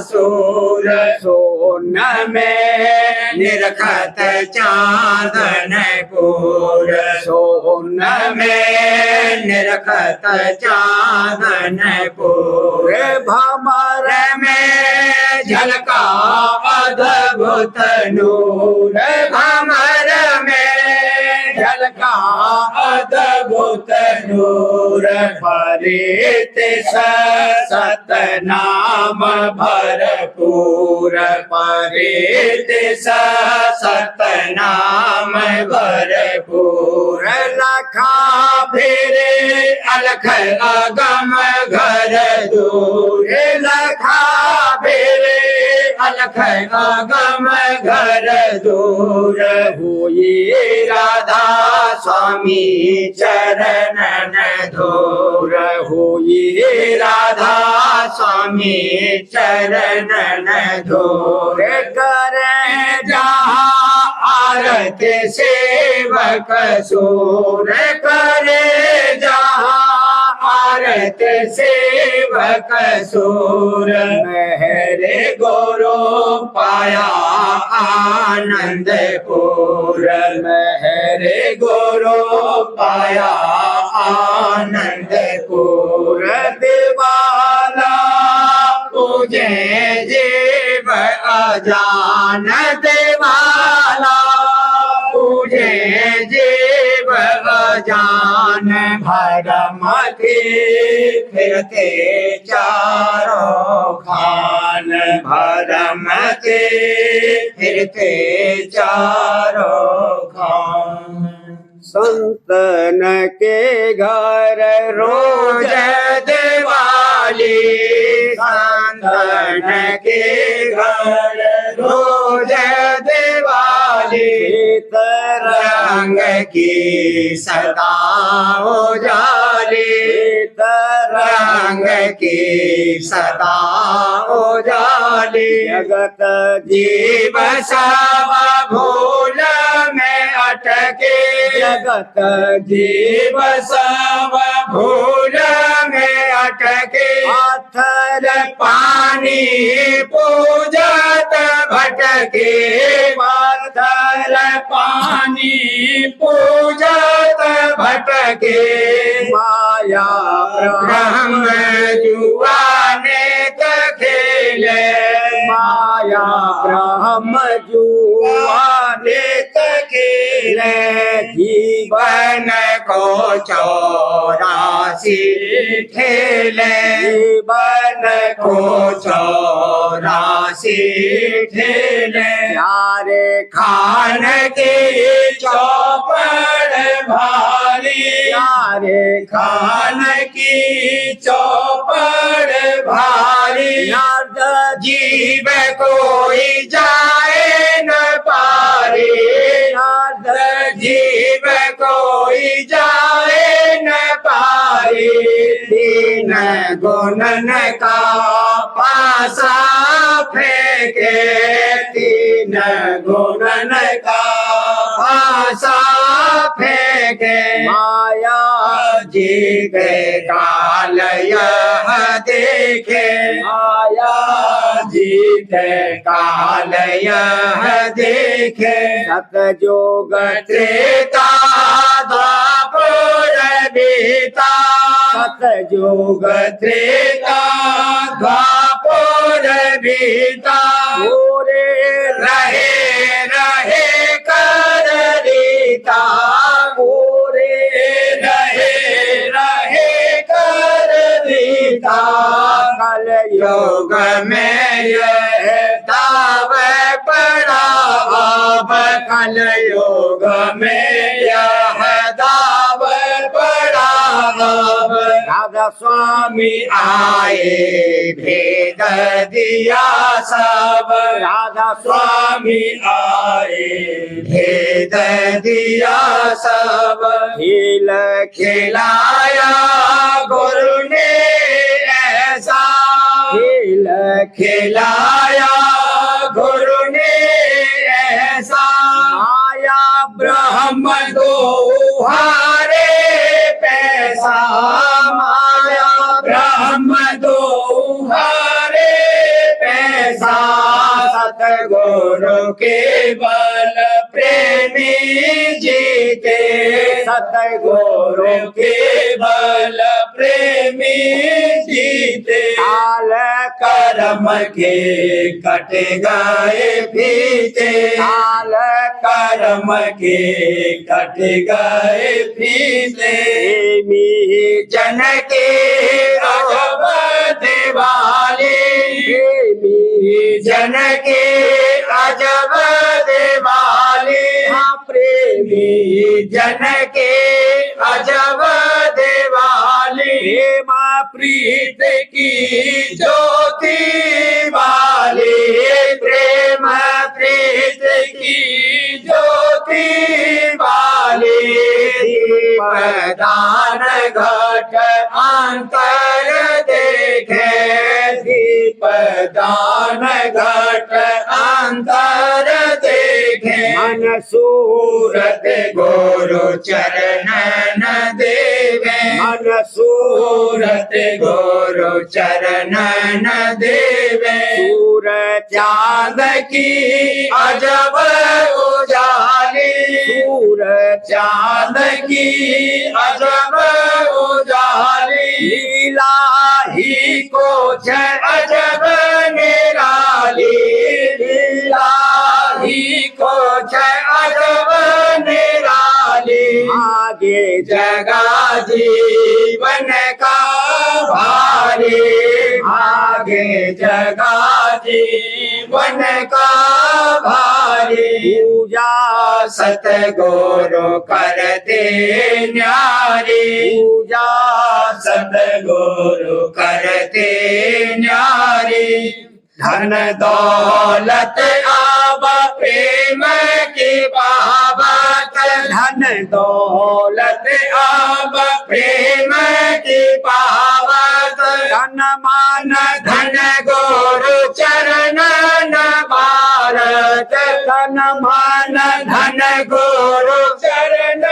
सूर सोन में निरखत चांदन पूर सोन में निरखत चांदन पूर भमर में झलका अद्भुत नूर दूर परित सतनाम भरपूर परित सतनाम भरपूर लखा फिरे अलख अगम घर दूर लखा फिरे अलख अगम घर दूर हुई राधा स्वामी चरणन धूर हुई राधा स्वामी चरणन धूर करे जहाँ आरत सेवक सूर करे जहाँ आरत सेवक सूर मेरे गोरो पाया आनंद पूर मेरे गोरो पाया आनंद पूर दीवाना पूजे जीव अजान देवाला पूजे जीव अजान भरमति फिरते चारों खान भरमति फिरते चारों खान संतन के घर रोज दिवाली संतन के घर रोज दिवाली रंग की सदा उजाली रंग की सदा उजाली जगत जीव सब भूल में अटके जगत जीव सब भूल में अटके पाथर पानी पूजत भटके पाथर पानी पूजत भटके माया ब्रह्म जुआने खेले माया ब्रह्म जुआने खेले जीवन को 84 ठेले जीवन को 84 ठेले यारे खान की चौपड़ भारी यारे खान की चौपड़ भारी नारद जीव कोई जाए न पारी नारद जीव कोई जाए न पारी तीन गुणन का पासा फेंके तीन गुणन का पासा फेंके माया जीव काल यह देखे माया जीत काल यह देखे सतजोग त्रेता द्वापर बीता सतजोग त्रेता द्वापर बीता पूरे रहे रहे कर रीता पूरे रहे रहे कर रीता कल योग में ये दाव पड़ा अब कल योग में यह दाव पड़ा अब राधा स्वामी आए भेद दिया सब राधा स्वामी आए भेद दिया सब खेल खिलाया गुरु ने ऐसा खेल खिलाया गुरु ने ऐसा माया ब्रह्म दो हारे पैसा माया ब्रह्म दो हारे पैसा सतगुरु के बल प्रेमी जीते सतगुरु के बल प्रेमी जीते काल कर्म के कट गए फीते काल कर्म के कट गए फीते प्रेमी जन के अजब दिवाली प्रेमी जन के अजब दिवाली हाँ प्रेमी जन के अजब दिवाली प्रेम प्रीत की ज्योति वाली प्रेम प्रीत की ज्योति वाली दीपदान घट अंतर देखे दीपदान घट अंतर देखे मन सूरत सूरत गुरु चरणन देवे मन सूरत सूरत गुरु चरणन देवे सूरत चांद की अजब उजाली सूरत चांद की अजब उजाली लीला ही को अजब निराली लीला ही को अजब निराली आगे जगा जीवन का भारी आगे जगा जीवन का भारी पूजा सतगुरु कर दे न्यारी पूजा सतगुरु कर दे न्यारी धन दौलत आब प्रेम की बाबत धन दौलत आब प्रेम की पावत धन मान धन गुरु चरण न भारत धन मान धन गुरु चरण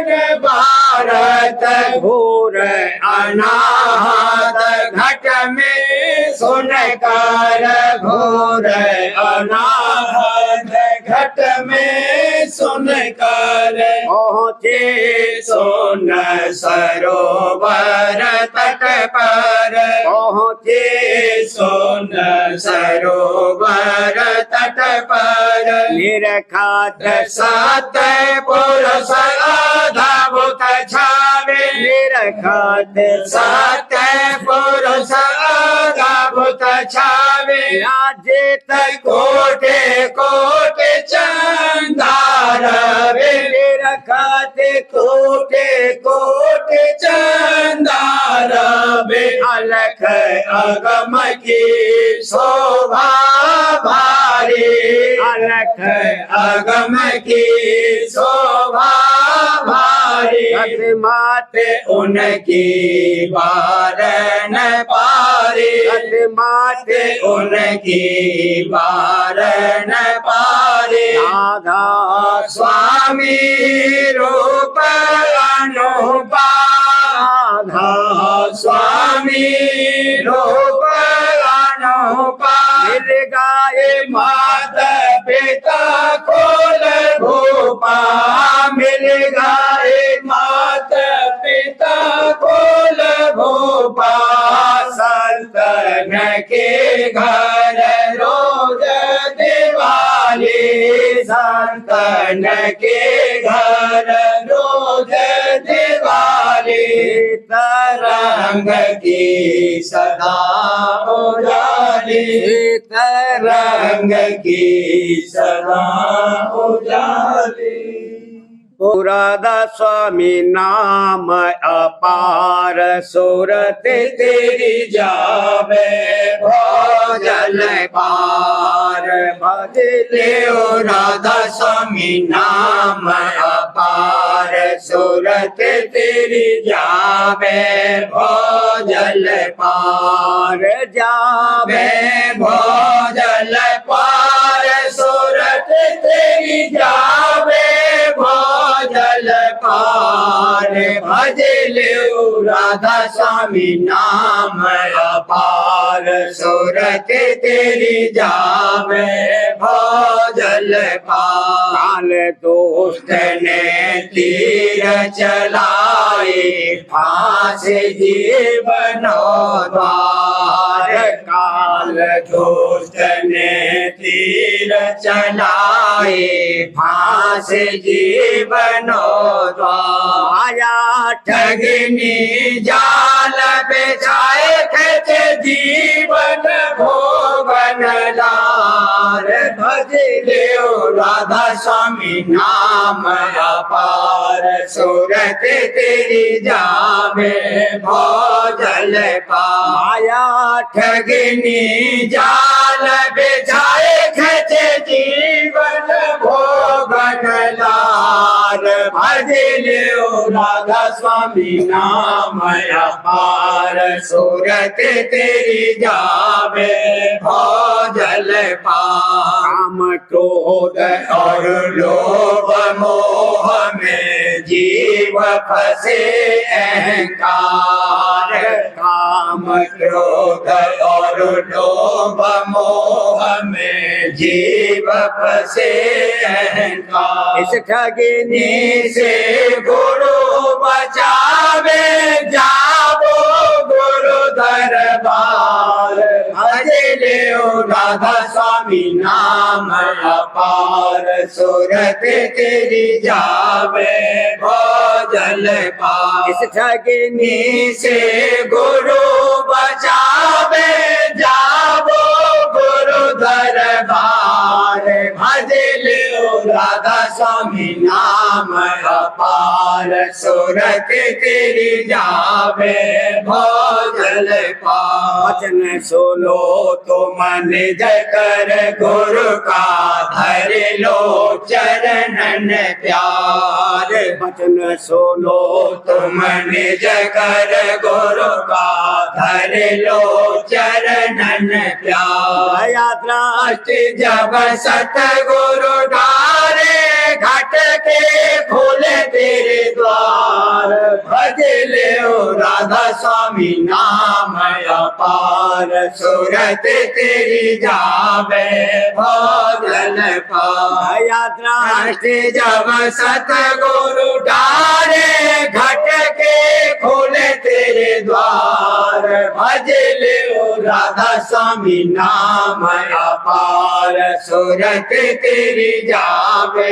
न भारत घोर अनाहत घट में सुनकर घोर अनाहत घट में सुनकर पहुँचे सोन सरोवर तट पर पहुँचे सोन सरोवर तट पर निरखात सात पुरुष अद्भुत छावे निरखात सात पुरुष अद्भुत छावे राज्य तक कोटे कोटे चंदार वे निरखात कोटे कोटे चंदार वे अलख अगम की शोभा भारी अलख अगम की शोभा भारी मात उनकी बारन पारी मात उनकी बारन पारी राधा स्वामी रूप अनुपा राधा स्वामी रूप अनुपा मिल गाए मात पिता कोल भूपा मिल गाए मात पिता कोल भूपा संतन के घर रोज दिवाली संतन के घर रोज दिवाली रंग की सदा उजाली रंग की सदा उजाली राधा स्वामी नाम अपार सूरत तेरी जावे भोजल पार भजले राधा स्वामी नाम अपार सूरत तेरी जावे भोजल पार जावे भोजल पार सूरत तेरी जावे भोजल पार भजले राधा स्वामी नाम अपार सूरत तेरी जावे भोजल पार काल दोस्त ने तीर चलाए फांस जीवनो द्वार काल दोस्त ने तीर चलाए फांस जीवनो द्वार माया ठगनी जाल बेचाए खेच जीवन भोगन लार भज लियो राधा स्वामी नाम अपार सूरत तेरी जावे भोजल पार माया ठगनी जाल बेचाए खेच जीवन भोगन लार भज लियो राधा स्वामी नाम अपार सूरत तेरी जावे भोजल पार काम क्रोध और लोभ मोह में जीव फंसे अहंकार काम क्रोध और लोभ मोह में जीव फंसे अहंकार इस ठगिनी नी से गुरु बचावे जाबो गुरु दरबार भज लियो राधा स्वामी नाम अपार सूरत तेरी जावे भोजल पार इस ठगिनी नी से गुरु बचावे जाबो गुरु दरबार भज लियो राधा स्वामी नाम अपार सूरत तेरी जावे भोजल पार वचन सुनो तो मन जय कर गुरु का धर लो चरणन प्यार वचन सुनो तो मन जय कर गुरु का धर लो चरणन प्यार यात्रा जब सतगुरु डारे घट के खोले तेरे द्वार भज लियो राधा स्वामी नाम अपार सूरत तेरी जावे भोजन पार यात्रा जब सतगुरु डारे घट के खोले तेरे द्वार भज लियो राधा स्वामी नाम अपार सूरत तेरी जावे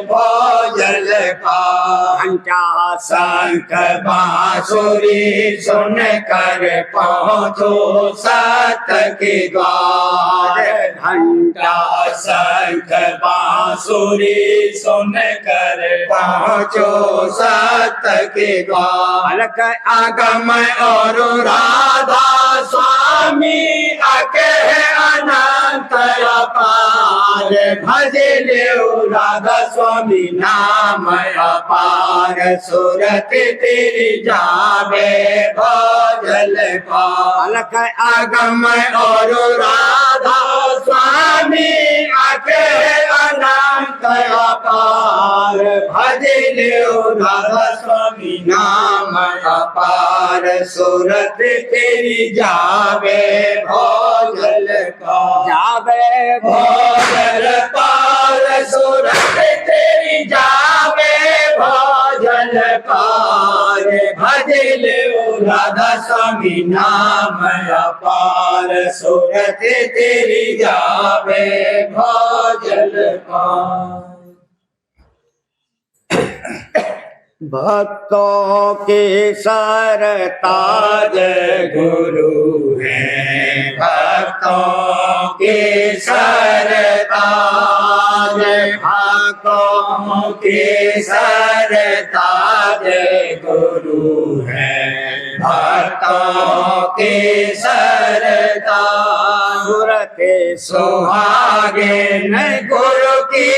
भोजल पार घंटा शंख बांसुरी सुन कर पहुँचो सत के द्वार घंटा शंख बांसुरी सुन कर पहुँचो सत के द्वार अलग आगम और राधा स्वामी अके अनंत अपार भज लियो राधा स्वामी नाम अपार सूरत तेरी जावे भोजल पार अलग आगम और राधा स्वामी अके अनंत अपार भज लियो राधा स्वामी नाम अपार सूरत तेरी जावे भोजल पार जावे भोजल पार सूरत तेरी जावे भोजल पार भज लियो राधा स्वामी नाम अपार सूरत तेरी जावे भोजल पार भक्तों के सरताज गुरु है भक्तों के सरताज भक्तों के सरताज गुरु है भक्तों के सरताज सुरते सुहागिन गुरु की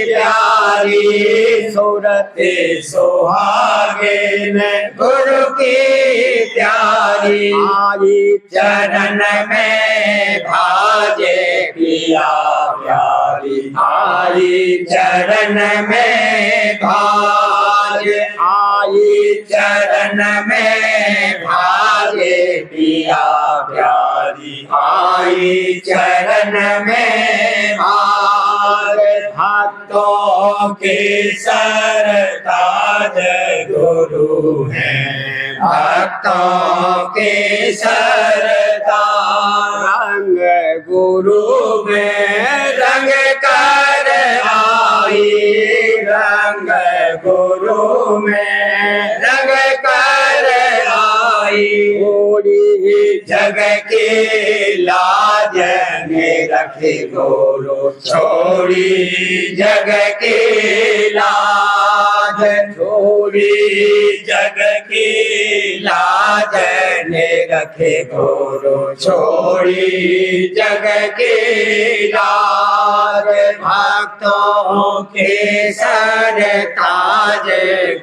प्यारी सुरते सुहागिन गुरु की प्यारी आई चरण में भाजे पिया प्यारी आई चरण में भाज आई चरण में भाजे पिया प्यारी आई चरण में भाज भक्तों के सरताज गुरु हैं भक्तों के सरताज रंग गुरु में रंग का रखे गुरु छोड़ी जग की लाज, छोड़ी जग की लाज ने रखे गुरु छोड़ी जग की लाज। भक्तों के सरताज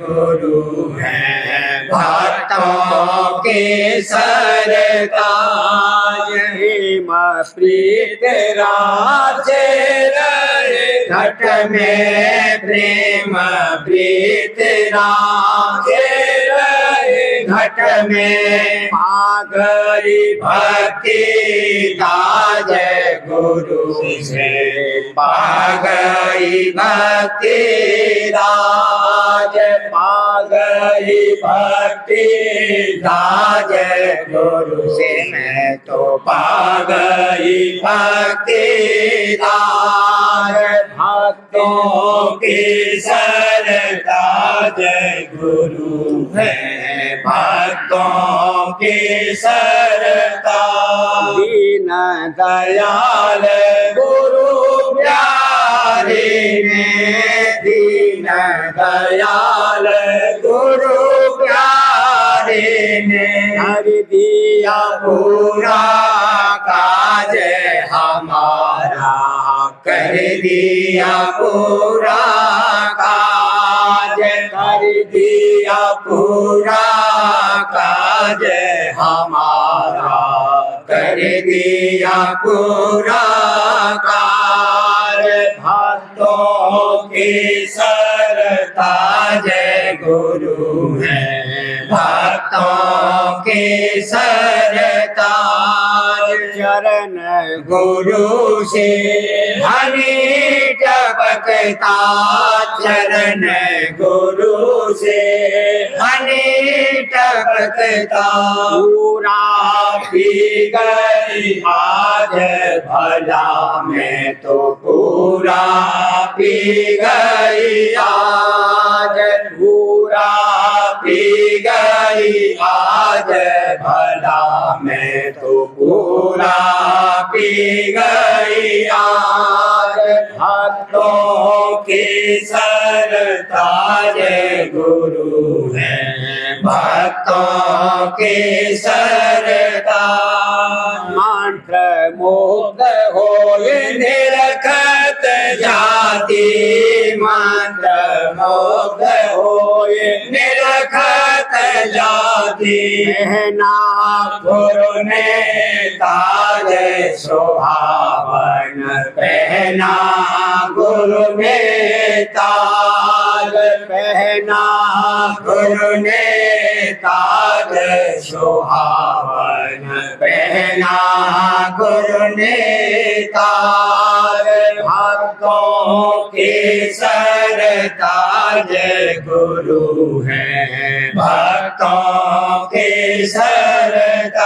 गुरु है, भक्तों के सरताज। प्रेम प्रीत राजे रहे घट में प्रेम प्रीत राजे रहे घट में, पागरी भक्ति ताज गुरु से, पागरी भक्ति राज, पागरी भक्ति राज गुरु से। मैं तो पागरी भक्ति राज, भक्तों के सरताज गुरु है, भक्तों के सरताज। दीन दयाल गुरु प्यारे ने, दीन दयाल गुरु प्यारे ने, हर दिया पूरा काज हमारा कर दिया पूरा काज, कर दिया पूरा काज हमारा कर दिया पूरा काज। भक्तों के सरताज गुरु है, भक्तों के सरताज। चरण गुरु से हरि टपकता, चरण गुरु से हरि टपकता। पूरा पी गई आज भला मैं तो पूरा पी गई आज, पूरा पी गई आज भला मैं तो पूरा पी गई आज। भक्तों के सरताज गुरु है, भक्तों के सरताज। मंत्र मुक्त हो निरखत जाति, मंत्र मुक्त हो निरखत जाति। पहना गुरु ने ताज सुहावन, पहना गुरु ने ताज, पहना गुरु ने ताज सुहावन, पहना गुरु ने ताज। भक्तों के सरताज गुरु है, भक्तों के सरताज।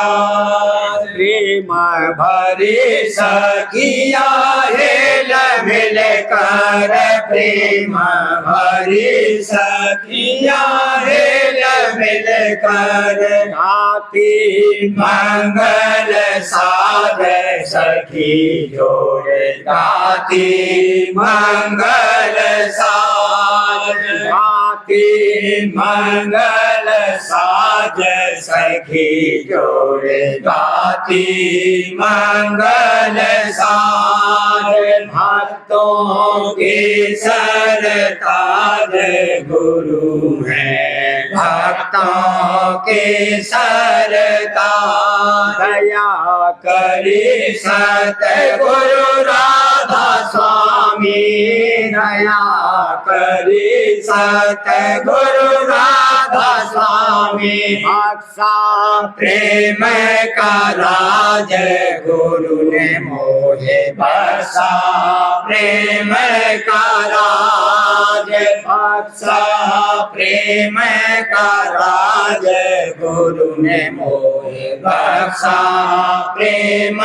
प्रेम भरी सखिया हेल मिल कर, प्रेम भरी सखिया हेल मिल कर। गाती मंगल साध सखी जोड़, गाती मंगल साध, गाती मंगल साध सखी जोड़, गाती मंगल साध। भक्तों के सरताज गुरु है, भक्तों के सरताज। दया करी सतगुरु राधा स्वामी, दया करी सतगुरु राधा स्वामी। बख्शा प्रेम का राज गुरु ने मोहे बख्शा, प्रेम का राज बख्शा, प्रेम का राज गुरु ने मोहे बख्शा, प्रेम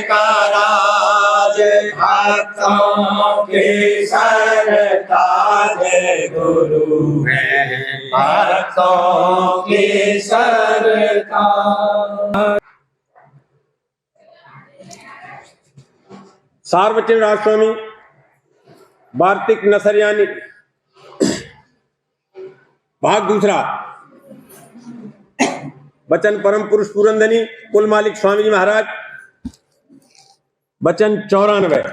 का राज। भक्तों के सरताज गुरु है, भक्तों के सरताज। सार्वजनिक राज स्वामी वार्तिक नसरियानी भाग दूसरा। वचन परम पुरुष पुरंदनी कुल मालिक स्वामी जी महाराज। वचन 94।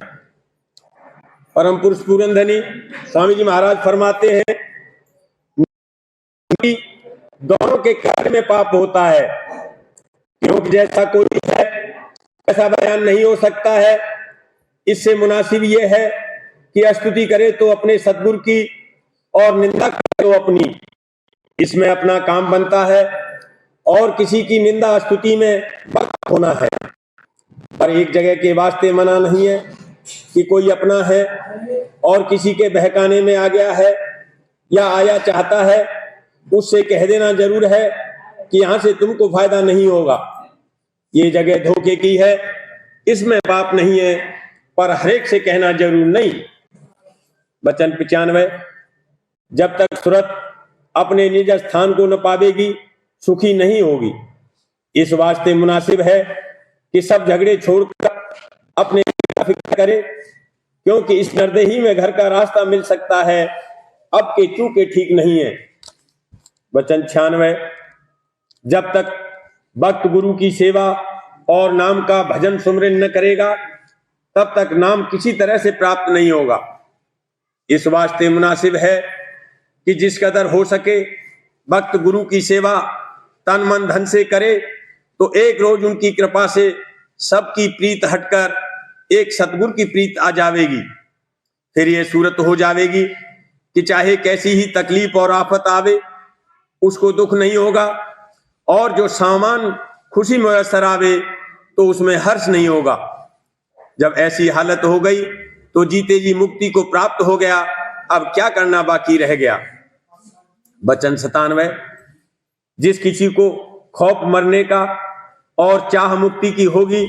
परम पुरुष पुरंदनी स्वामी जी महाराज फरमाते हैं कि दोनों के कार्य में पाप होता है, क्योंकि जैसा कोई है ऐसा बयान नहीं हो सकता है। इससे मुनासिब यह है कि स्तुति करे तो अपने सद्गुरु की और निंदा करे तो अपनी, इसमें अपना काम बनता है। और किसी की निंदा स्तुति में वक्त होना है, पर एक जगह के वास्ते मना नहीं है कि कोई अपना है और किसी के बहकाने में आ गया है या आया चाहता है, उससे कह देना जरूर है कि यहां से तुमको फायदा नहीं होगा। ये जगह धोखे की है, इसमें पाप नहीं है, पर हरेक से कहना जरूर नहीं। वचन 95। जब तक सूरत अपने निज स्थान को न पावेगी सुखी नहीं होगी। इस वास्ते मुनासिब है कि सब झगड़े छोड़कर अपने फिक्र करे, क्योंकि इस नरदेही में घर का रास्ता मिल सकता है, अब के चूके ठीक नहीं है। वचन 96। जब तक भक्त गुरु की सेवा और नाम का भजन सुमरन न करेगा तब तक नाम किसी तरह से प्राप्त नहीं होगा। इस वास्ते मुनासिब है कि जिस कदर हो सके भक्त गुरु की सेवा तन मन धन से करे, तो एक रोज उनकी कृपा से सबकी प्रीत हटकर एक सतगुरु की प्रीत आ जावेगी। फिर ये सूरत हो जावेगी कि चाहे कैसी ही तकलीफ और आफत आवे उसको दुख नहीं होगा, और जो सामान खुशी मुयस्सर आवे तो उसमें हर्ष नहीं होगा। जब ऐसी हालत हो गई तो जीते जी मुक्ति को प्राप्त हो गया, अब क्या करना बाकी रह गया। वचन 97। जिस किसी को खौफ मरने का और चाह मुक्ति की होगी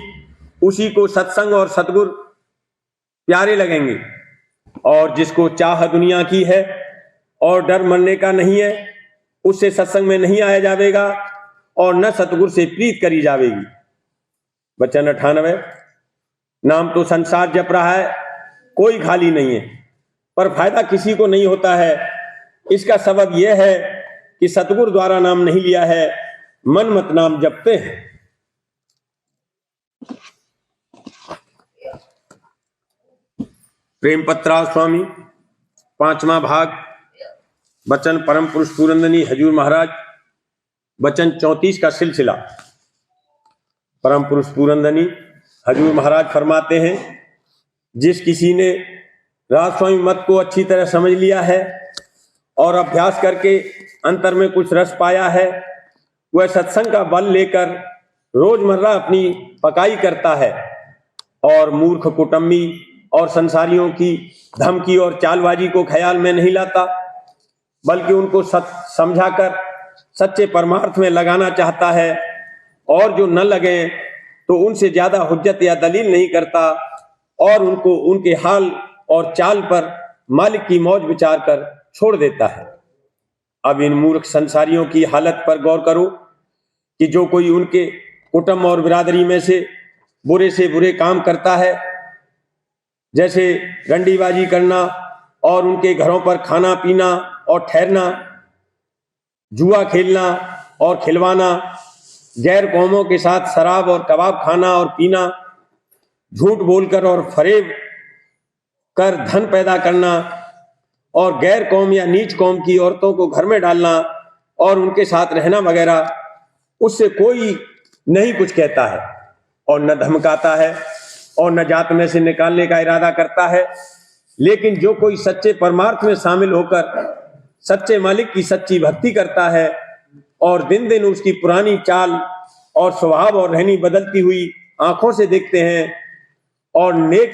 उसी को सत्संग और सतगुरु प्यारे लगेंगे, और जिसको चाह दुनिया की है और डर मरने का नहीं है उससे सत्संग में नहीं आया जाएगा और न सतगुरु से प्रीत करी जाएगी। वचन 98। नाम तो संसार जप रहा है, कोई खाली नहीं है, पर फायदा किसी को नहीं होता है। इसका सबब यह है कि सतगुरु द्वारा नाम नहीं लिया है, मन मत नाम जपते हैं। प्रेम पत्रा स्वामी 5वां भाग। वचन परम पुरुष पुरंदनी हजूर महाराज। वचन 34 का सिलसिला। परम पुरुष पुरंदनी हजूर महाराज फरमाते हैं, जिस किसी ने राजस्वामी मत को अच्छी तरह समझ लिया है और अभ्यास करके अंतर में कुछ रस पाया है, वह सत्संग का बल लेकर रोजमर्रा अपनी पकाई करता है और मूर्ख कुटुंबी और संसारियों की धमकी और चालबाजी को ख्याल में नहीं लाता, बल्कि उनको समझाकर सच्चे परमार्थ में लगाना चाहता है, और जो न लगे तो उनसे ज्यादा हुज्जत या दलील नहीं करता और उनको उनके हाल और चाल पर मालिक की मौज विचार कर छोड़ देता है। अब इन मूर्ख संसारियों की हालत पर गौर करो कि जो कोई उनके कुटुंब और बिरादरी में से बुरे काम करता है, जैसे रंडीबाजी करना और उनके घरों पर खाना पीना और ठहरना, जुआ खेलना और खिलवाना, गैर कौमों के साथ शराब और कबाब खाना और पीना, झूठ बोलकर और फरेब कर धन पैदा करना, और गैर कौम या नीच कौम की औरतों को घर में डालना और उनके साथ रहना वगैरह, उससे कोई नहीं कुछ कहता है और न धमकाता है और न जात में से निकालने का इरादा करता है। लेकिन जो कोई सच्चे परमार्थ में शामिल होकर सच्चे मालिक की सच्ची भक्ति करता है और दिन दिन उसकी पुरानी चाल और स्वभाव और रहनी बदलती हुई आंखों से देखते हैं और नेक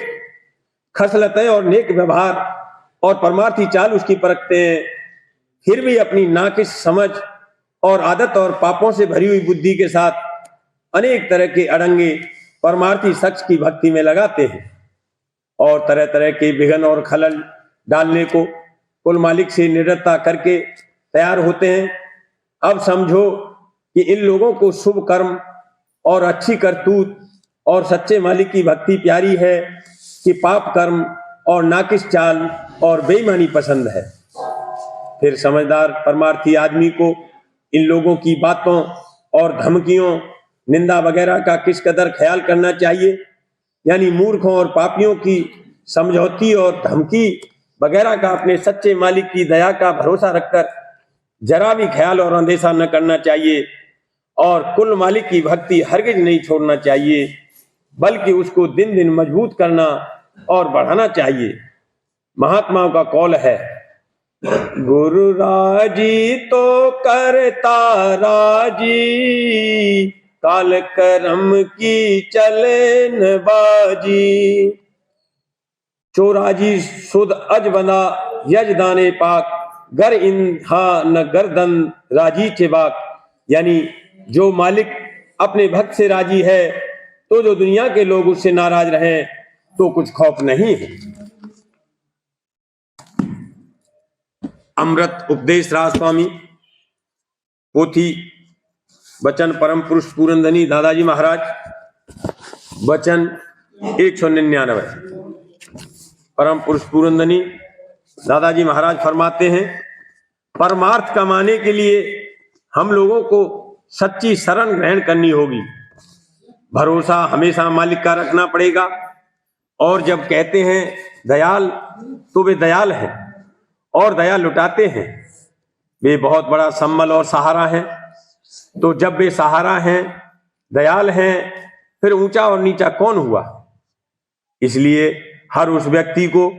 खसलतें और नेक व्यवहार और परमार्थी चाल उसकी परखते हैं, फिर भी अपनी नाकिस समझ और आदत और पापों से भरी हुई बुद्धि के साथ अनेक तरह के अड़ंगे परमार्थी शख्स की भक्ति में लगाते हैं और तरह तरह के विघ्न और खलल डालने को कुल मालिक से निडरता करके तैयार होते हैं। अब समझो कि इन लोगों को शुभ कर्म और अच्छी करतूत और सच्चे मालिक की भक्ति प्यारी है, कि पाप कर्म और नाकिस चाल और बेईमानी पसंद है। फिर समझदार परमार्थी आदमी को इन लोगों की बातों और धमकियों, निंदा वगैरह का किस कदर ख्याल करना चाहिए, यानी मूर्खों और पापियों की समझौती और धमकी वगैरह का अपने सच्चे मालिक की दया का भरोसा रखकर जरा भी ख्याल और अंदेशा न करना चाहिए, और कुल मालिक की भक्ति हरगिज नहीं छोड़ना चाहिए, बल्कि उसको दिन दिन मजबूत करना और बढ़ाना चाहिए। महात्माओं का कौल है, गुरु राजी तो करता राजी, काल करम की चले न बाजी। चोराजी सुद अज बंदा यजदाने पाक, गर इंहा न गर्दन राजी चेबाक। यानी जो मालिक अपने भक्त से राजी है तो जो दुनिया के लोग उससे नाराज रहें तो कुछ खौफ नहीं है। अमृत उपदेश राज स्वामी पोथी वचन परम पुरुष पूरनधनी दादाजी महाराज, वचन 199। परम पुरुष पूरनधनी दादाजी महाराज फरमाते हैं, परमार्थ कमाने के लिए हम लोगों को सच्ची शरण ग्रहण करनी होगी। भरोसा हमेशा मालिक का रखना पड़ेगा। और जब कहते हैं दयाल, तो वे दयाल हैं और दया लुटाते हैं। वे बहुत बड़ा संबल और सहारा है। तो जब वे सहारा हैं, दयाल हैं, फिर ऊंचा और नीचा कौन हुआ। इसलिए हर उस व्यक्ति को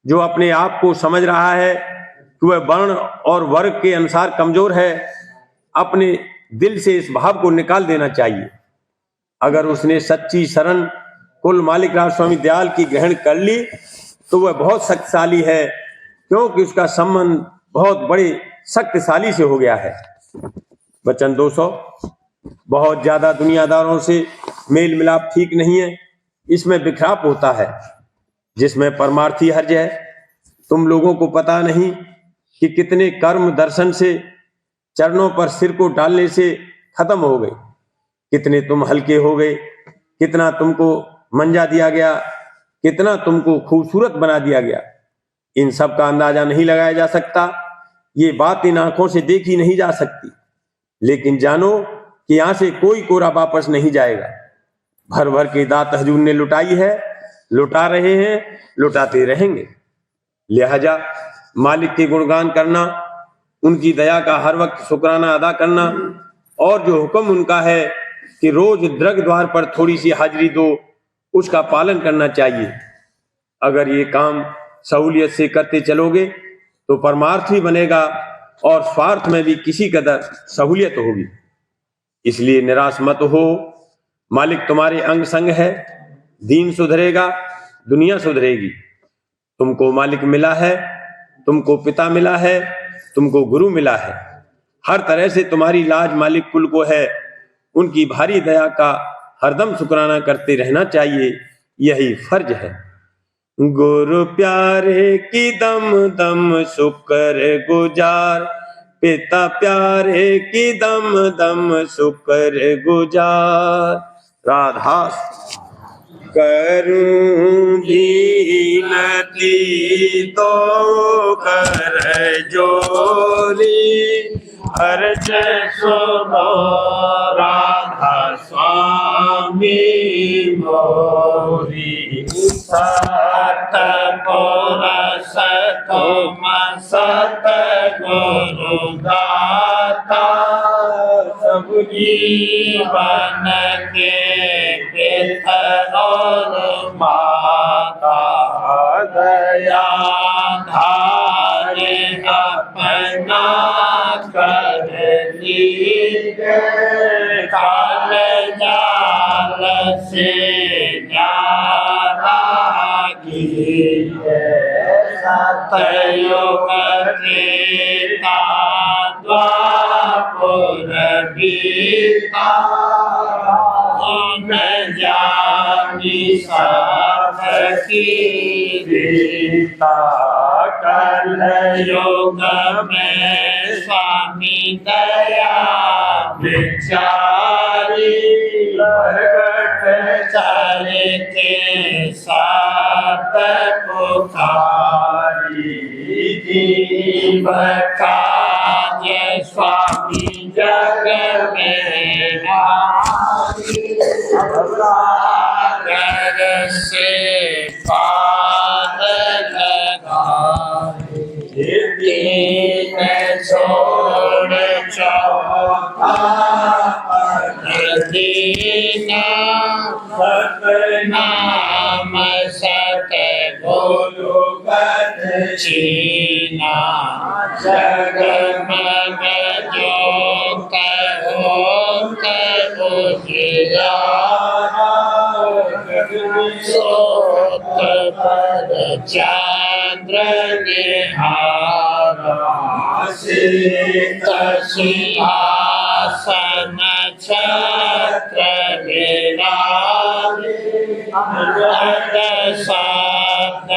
जो अपने आप को समझ रहा है कि वह वर्ण और वर्ग के अनुसार कमजोर है, अपने दिल से इस भाव को निकाल देना चाहिए। अगर उसने सच्ची शरण कुल मालिक राज स्वामी दयाल की ग्रहण कर ली तो वह बहुत शक्तिशाली है, क्योंकि उसका संबंध बहुत बड़े शक्तिशाली से हो गया है। वचन 200। बहुत ज्यादा दुनियादारों से मेल मिलाप ठीक नहीं है, इसमें बिखराप होता है जिसमें परमार्थी हर्ज है। तुम लोगों को पता नहीं कि कितने कर्म दर्शन से, चरणों पर सिर को डालने से खत्म हो गए, कितने तुम हल्के हो गए, कितना तुमको मंजा दिया गया, कितना तुमको खूबसूरत बना दिया गया। इन सब का अंदाजा नहीं लगाया जा सकता। ये बात इन आंखों से देखी नहीं जा सकती, लेकिन जानो कि यहां से कोई कोरा वापस नहीं जाएगा। भर भर के दात हजूर ने लुटाई है, लुटा रहे हैं, लुटाते रहेंगे। लिहाजा मालिक के गुणगान करना, उनकी दया का हर वक्त शुक्राना अदा करना, और जो हुक्म उनका है कि रोज दरग द्वार पर थोड़ी सी हाजिरी दो, उसका पालन करना चाहिए। अगर ये काम सहूलियत से करते चलोगे तो परमार्थ भी बनेगा और स्वार्थ में भी किसी कदर सहूलियत होगी। इसलिए निराश मत हो, मालिक तुम्हारे अंग संग है। दीन सुधरेगा, दुनिया सुधरेगी। तुमको मालिक मिला है, तुमको पिता मिला है, तुमको गुरु मिला है। हर तरह से तुम्हारी लाज मालिक कुल को है। उनकी भारी दया का हरदम शुक्राना करते रहना चाहिए, यही फर्ज है। गुरु प्यारे की दम दम शुक्र गुजार, पिता प्यारे की दम दम शुक्र गुजार। राधा करूं बीनती तो कर जोरी, अर्ज सुनो राधा स्वामी मोरी। सत पुरुष तुम सत गुरु दाता, सब जीवन के पितर और माता। दया धारे अपना कर लीजिए, काल जाल से न्यारा कीजिए। सतयुग त्रेता द्वापर बीता, जानी सबकी रीता। कल युग में स्वामी दया विचारी, प्रगट चरित सारी। पुकारी जीव काज स्वामी जग में कर से पार लगाए दीन छोड़ चौका दीना सतनाम सत गुरु चीना जगमग ज्योत होत उजियारा सोत पर चंद्र निहारा शीत सिंहासन छत्र विराजे शब्द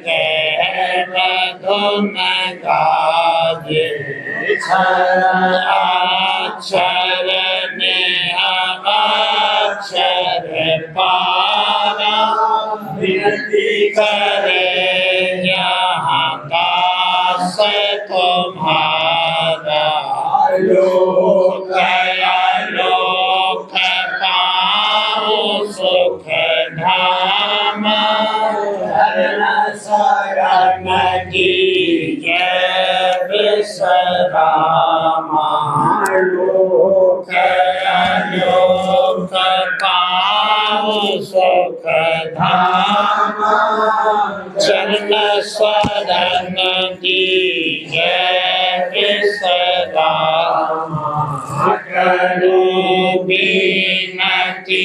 गहन धुन गाजे अक्षर अक्षर पारा विनती करे यहाँ दास तुम्हारा लोक लोक पाओ सुख धाम शरण की जय विश्रामा लोक लोक पाओ सुख धाम चरण शरण की जय विश्रामा करो बिनती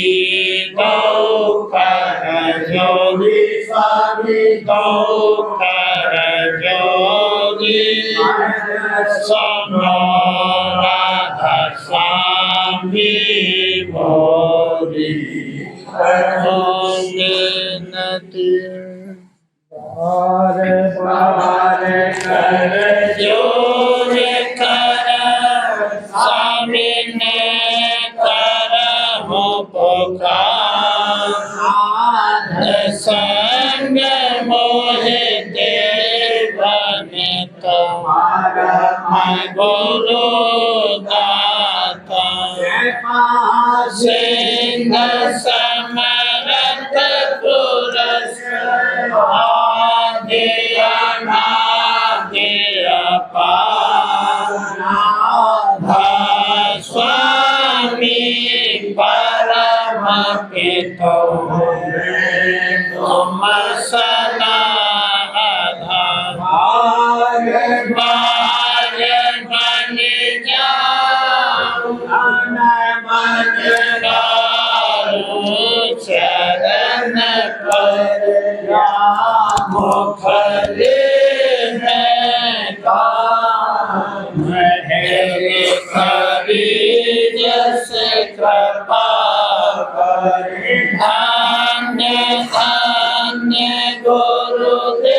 दो कर जोगी स्वामी दो कर जोगी सुनो राधा स्वामी मोरी करो बिनती बार बार कर जोर कर स्वामी ने कर हो पुकार संग मोहे देवन तुम्हारा गुरु दाता सिंह समरथ पुरस स्वामी परम पितो तुम सनाधार बन जाओ चरण पर मुख जस कृपा करे धन्य धन्य गुरुदेव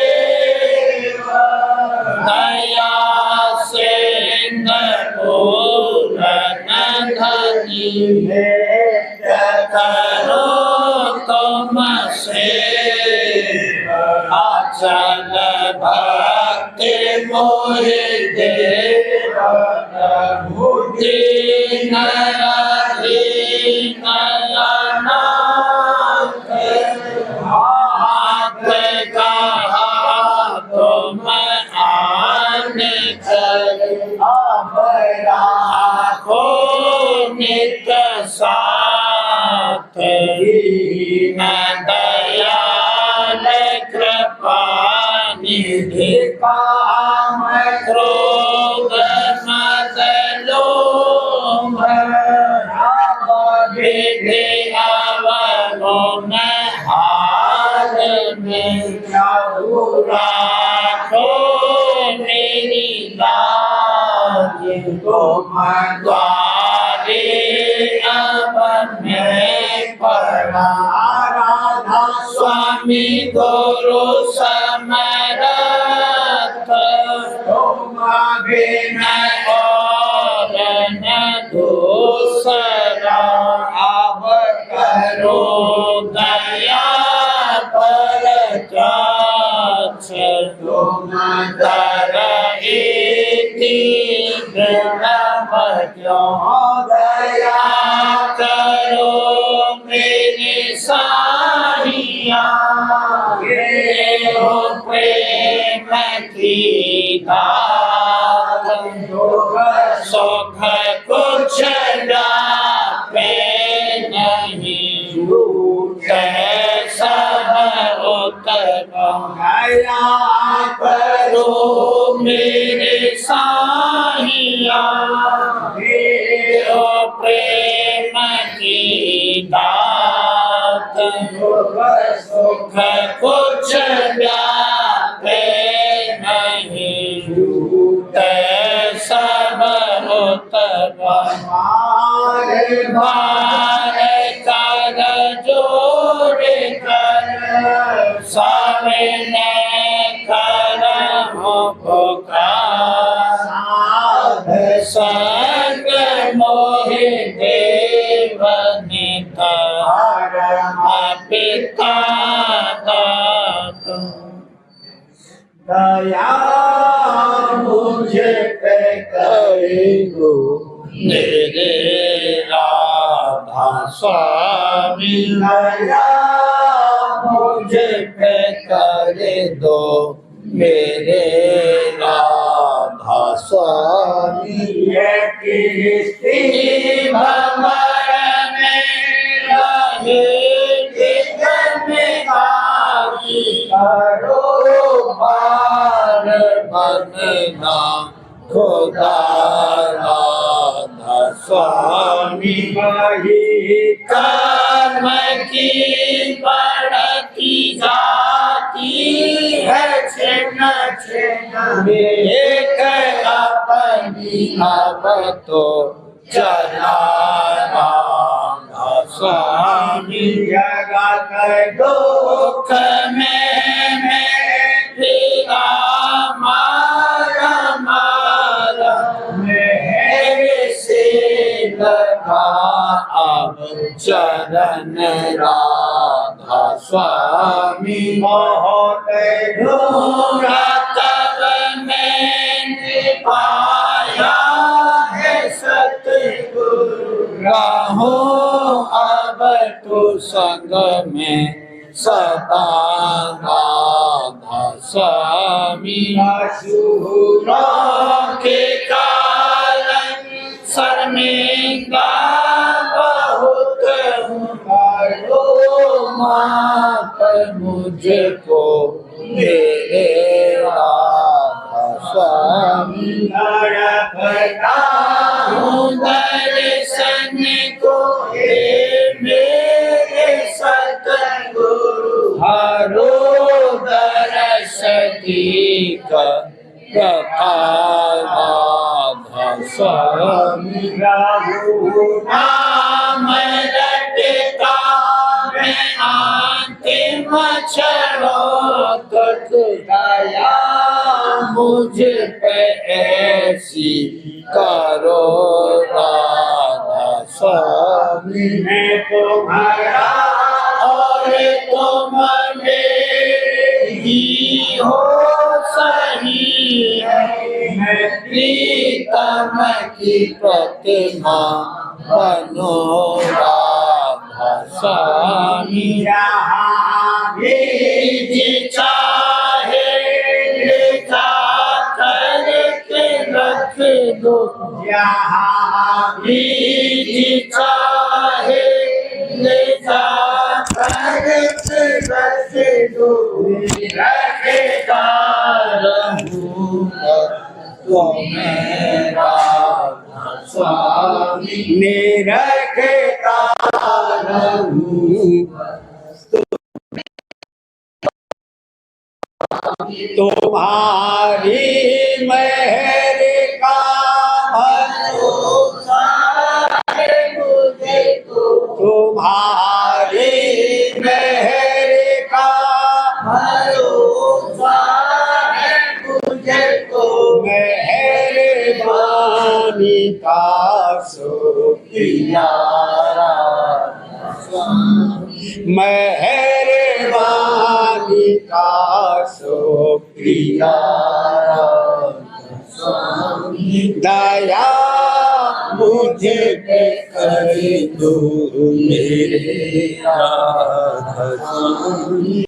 दया सिंह पूरन धनी करो तुम से अचल भक्ति मोहि देव दीन दीन अनाथ हाथ कहा तुम आन कर अब राखो नित साथ दीन दयाल कृपा निधि काम क्रोध मद लोभ विधि अवगुण हार में राखो मेरी लाज तुम द्वारे अब मैं पड़ा राधा स्वामी गुरु समरथ तुम बिन और न दूसरा अब करो दया पर चाच तुम तरही ब्रह्म क्यों दया करो मेरे साहिया हो प्रेम की दात सुख कुछ पे नहीं सब दया करो मेरे साहिया हो प्रेम की दात सुख कुछ व्यापे नहीं सब बार कर जोड़ कर सामने कर हो पुकार संग मोहि देव निता पिता दया मुझे पे करो मेरे राधा स्वामी दया मुझे पे करे दो मेरे राधा स्वामी ये किस्ती भंवर में रहे करो पार बनना खुदा राधा स्वामी वही कर्म की बढ़ती जाती है छिन्न छिन्न एक अपनी अब तो चला राधा स्वामी जगत दुख में मेरा मारा मारा मेरे से लगा अब चरण राधा स्वामी बहुत ढूंढा तब मैंने पाया है सतगुरु राहो अब तो संग में सदा राधा स्वामी असुरों के कारण शर्मिंदा बहुत हूँ मात मुझको मेरे राधा स्वामी भरता हूँ दर्शन को मेरे सतगुरु हरो दरस दीक कथा राधा स्वामी राहु नाम रटता मैं अंतिम क्षणों तक दया मुझ पे ऐसी करो राधा स्वामी मैं तुम्हारा और तुम मेरी हो सही है मैं प्रीतम की प्रतिमा बनो राधा स्वामी यहाँ भी जी चाहे ले जा करके रख दो यहाँ भी जी चाहे ले जा करके रख दो रखेगा रहूँगा तो मेरा स्वामी मेरा रखेगा रहूँगा तुम्हारी मेहर का भरोसा है मुझे तुम्हारी मेहर का भरोसा है मुझे को मेहरबानी का शुक्रिया मेहरबानी का शुक्रिया स्वामी, दया मुझे पे कर दो मेरे राधा स्वामी।